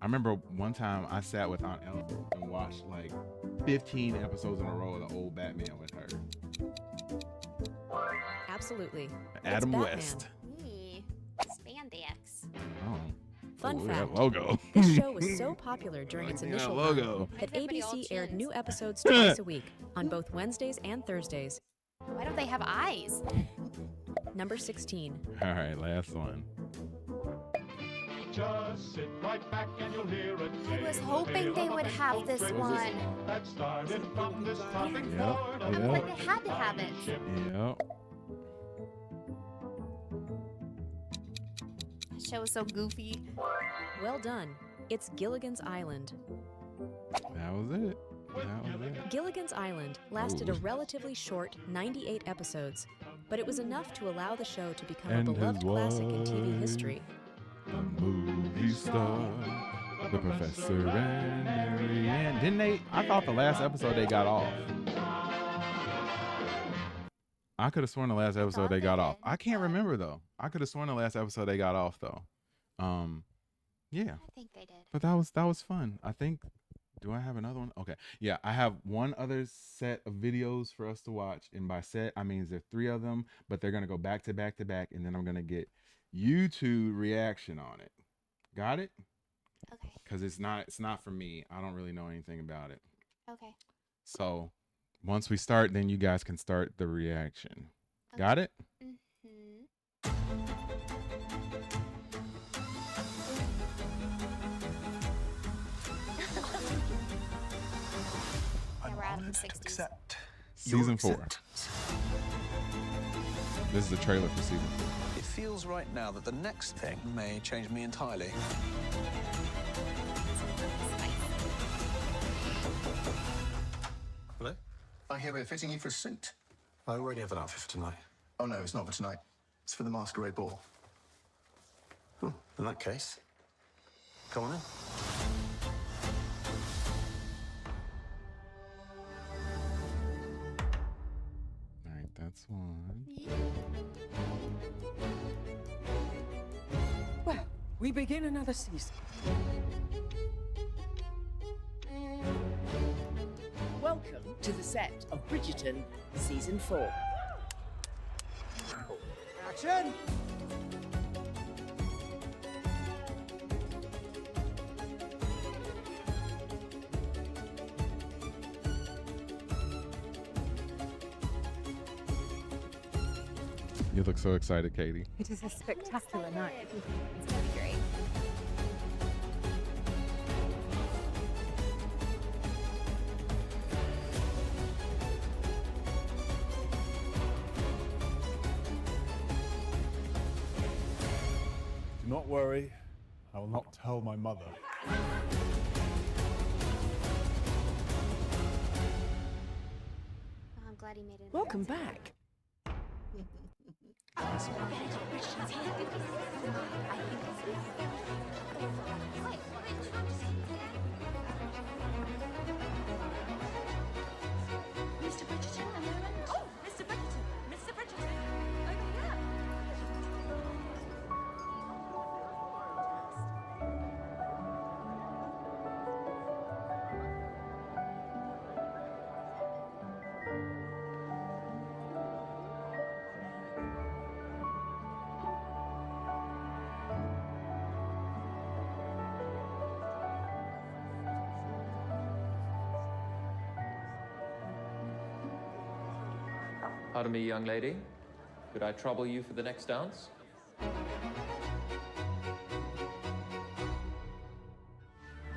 S1: I remember one time I sat with Aunt Ella and watched like 15 episodes in a row of the old Batman with her.
S17: Absolutely.
S1: Adam
S17: It's Batman.
S1: West.
S2: Spandex.
S1: Oh.
S17: Fun
S1: Ooh,
S17: fact.
S1: that logo.
S17: This show was so popular during its
S1: Yeah,
S17: initial
S1: logo.
S17: run that
S2: Everybody all
S17: ABC aired
S2: chins.
S17: new episodes twice a week on both Wednesdays and Thursdays.
S2: Why don't they have eyes?
S17: Number 16.
S1: All right, last one.
S14: Just sit right back and you'll hear it.
S2: I was hoping they would have this one.
S14: That started from this topic
S1: Yep,
S14: board.
S2: I was like, they had to have it.
S1: Yep.
S2: That show was so goofy.
S17: Well done. It's Gilligan's Island.
S1: That was it. That was it.
S17: Gilligan's Island lasted a
S1: Ooh.
S17: relatively short 98 episodes, but it was enough to allow the show to become
S1: And
S17: a
S1: his
S17: beloved classic in TV
S1: wife.
S17: history.
S1: The movie star, the professor and Mary Ann. Didn't they? I thought the last episode they got off. I could have sworn the last episode they got off. I can't remember though. I could have sworn the last episode they got off though. Yeah.
S2: I think they did.
S1: But that was fun. I think. Do I have another one? Okay. Yeah, I have one other set of videos for us to watch, and by set I mean there's 3 of them, but they're gonna go back to back to back, and then I'm gonna get YouTube reaction on it. Got it?
S2: Okay.
S1: Because it's not for me. I don't really know anything about it.
S2: Okay.
S1: So once we start, then you guys can start the reaction. Got it?
S2: Mm-hmm. Yeah, we're out of the 60s.
S1: Season 4. This is the trailer for season 4.
S20: It feels right now that the next thing may change me entirely.
S21: Hello? I hear we're fitting you for a suit. I already have an outfit for tonight. Oh, no, it's not for tonight. It's for the masquerade ball.
S20: In that case, come on in.
S1: All right, that's one.
S22: Well, we begin another season.
S23: Welcome to the set of Bridgerton Season 4.
S16: Action!
S1: You look so excited, Katie.
S22: It is a spectacular night.
S2: It's gonna be great.
S5: Do not worry, I will not tell my mother.
S2: I'm glad he made it.
S22: Welcome back.
S19: Mr. Bridgerton, a moment. Oh, Mr. Bridgerton, Mr. Bridgerton. Over here.
S7: Pardon me, young lady. Could I trouble you for the next dance?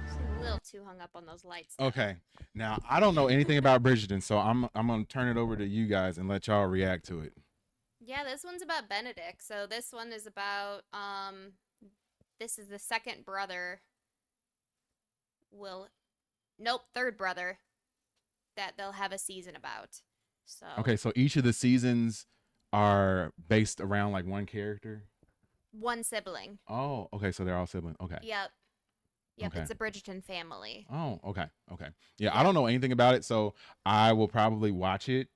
S2: Just a little too hung up on those lights.
S1: Okay. Now I don't know anything about Bridgerton, so I'm gonna turn it over to you guys and let y'all react to it.
S2: Yeah, this one's about Benedict. So this one is about this is the second brother. Third brother that they'll have a season about. So
S1: Okay, so each of the seasons are based around like one character.
S2: one sibling.
S1: Oh, okay, so they're all siblings. Okay.
S2: Yep. Yep,
S1: Okay.
S2: it's a Bridgerton family.
S1: Oh, okay. Okay. Yeah, I don't know anything about it, so I will probably watch it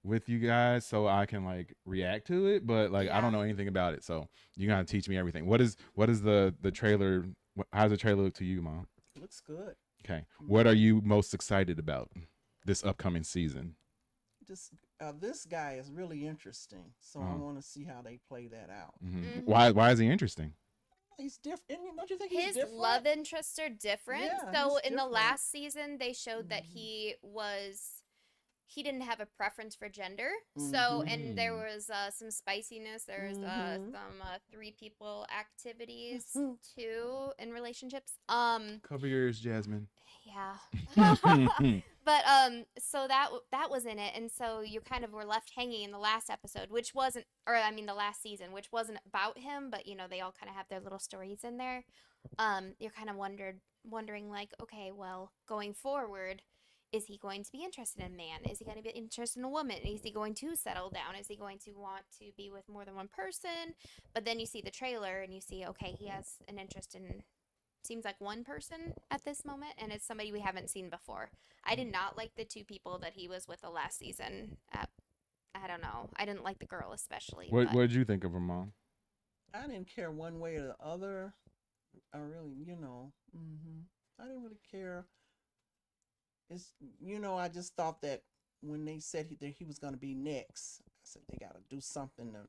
S1: with you guys so I can like react to it, but like I don't know anything about it, so you gotta teach me everything. What is the trailer? How does the trailer look to you, Mom?
S4: Looks good.
S1: Okay. What are you most excited about this upcoming season?
S4: Just this guy is really interesting, so I want to see how they play that out.
S1: Why is he interesting?
S4: He's different. Don't you think
S2: His
S4: he's different?
S2: love interests are different.
S4: Yeah,
S2: So
S4: he's
S2: in the
S4: different.
S2: last season, they showed that he didn't have a preference for gender. So and there was some spiciness. There was some three people activities too in relationships.
S1: Cover your ears, Jasmine.
S2: Yeah. But so that was in it, and so you kind of were left hanging in the last episode, which wasn't, or I mean the last season, which wasn't about him, but you know they all kind of have their little stories in there. You're kind of wondering like, okay, well, going forward, is he going to be interested in a man? Is he going to be interested in a woman? Is he going to settle down? Is he going to want to be with more than one person? But then you see the trailer and you see, okay, he has an interest in, seems like one person at this moment, and it's somebody we haven't seen before. I did not like the two people that he was with the last season. I don't know. I didn't like the girl especially.
S1: What did you think of her, Mom?
S4: I didn't care one way or the other. I really, I didn't really care. It's, I just thought that when they said that he was going to be next, I said they got to do something to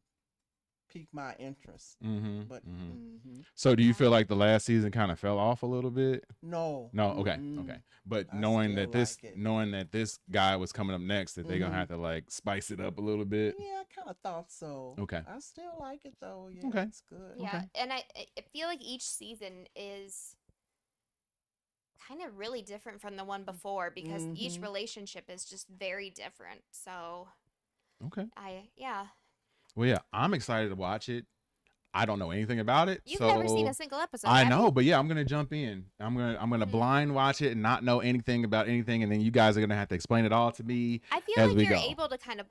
S4: pique my interest. But
S1: So do you feel like the last season kind of fell off a little bit?
S4: No.
S1: Okay. Okay. But knowing that this guy was coming up next, that they're gonna have to like spice it up a little bit.
S4: Yeah, I kind of thought so.
S1: Okay.
S4: I still like it though. Yeah,
S1: Okay.
S4: it's good.
S2: Yeah, and I feel like each season is kind of really different from the one before because each relationship is just very different. So
S1: Okay.
S2: yeah.
S1: Well, yeah, I'm excited to watch it. I don't know anything about it.
S2: You've never seen a single episode.
S1: I
S2: have
S1: know,
S2: you?
S1: but yeah, I'm gonna jump in. I'm gonna blind watch it and not know anything about anything, and then you guys are gonna have to explain it all to me.
S2: I feel
S1: as
S2: like
S1: we
S2: you're
S1: go.
S2: able to kind of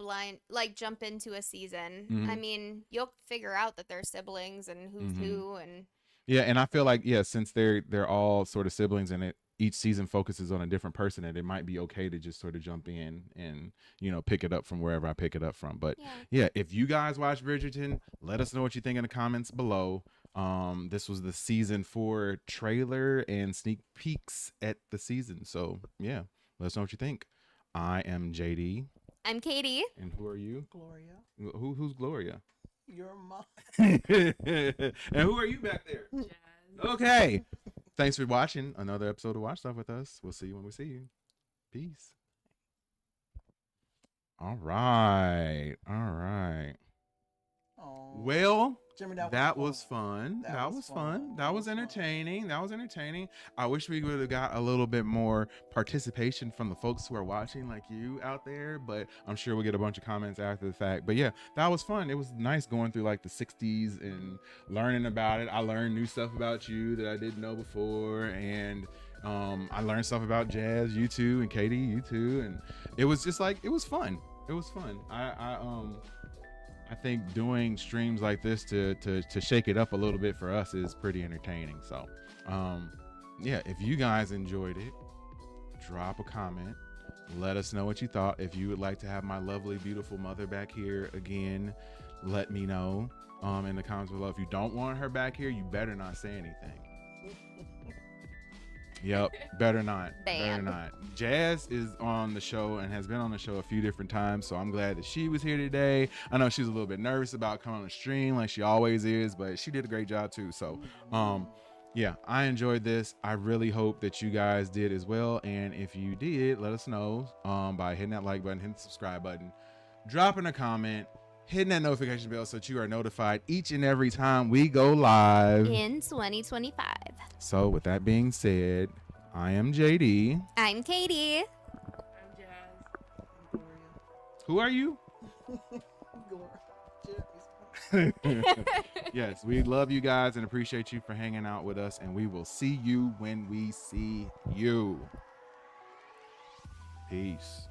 S2: jump into a season.
S1: Mhm.
S2: I mean, you'll figure out that they're siblings and who's who, and
S1: Yeah, and I feel like since they're all sort of siblings, and each season focuses on a different person, and it might be okay to just sort of jump in and pick it up from wherever I pick it up from. But yeah, if you guys watch Bridgerton, let us know what you think in the comments below. This was the season 4 trailer and sneak peeks at the season. So yeah, let us know what you think. I am JD.
S2: I'm Katie.
S1: And who are you?
S4: Gloria.
S1: Who's Gloria?
S4: Your mom.
S1: And who are you back there? Okay. Thanks for watching another episode of Watch Stuff with us. We'll see you when we see you. Peace. All right. Well,
S4: Jimmy,
S1: that was fun. That was fun. That was entertaining. That was entertaining. I wish we would have got a little bit more participation from the folks who are watching, like you out there, but I'm sure we'll get a bunch of comments after the fact. But yeah, that was fun. It was nice going through like the 60s and learning about it. I learned new stuff about you that I didn't know before, and I learned stuff about Jazz, you too, and Katie, you too, and it was just like, it was fun. It was fun. I think doing streams like this to shake it up a little bit for us is pretty entertaining. So, yeah, if you guys enjoyed it, drop a comment. Let us know what you thought. If you would like to have my lovely, beautiful mother back here again, let me know in the comments below. If you don't want her back here, you better not say anything. Yep, better not. Better not. Jazz is on the show and has been on the show a few different times, so I'm glad that she was here today. I know she was a little bit nervous about coming on the stream like she always is, but she did a great job too. So, yeah, I enjoyed this. I really hope that you guys did as well. And if you did, let us know by hitting that like button, hitting the subscribe button, dropping a comment, hitting that notification bell so that you are notified each and every time we go live
S2: in 2025.
S1: So with that being said, I am JD.
S2: I'm Katie.
S4: I'm Jazz. I'm Gloria.
S1: Who are you? Yes, we love you guys and appreciate you for hanging out with us, and we will see you when we see you. Peace.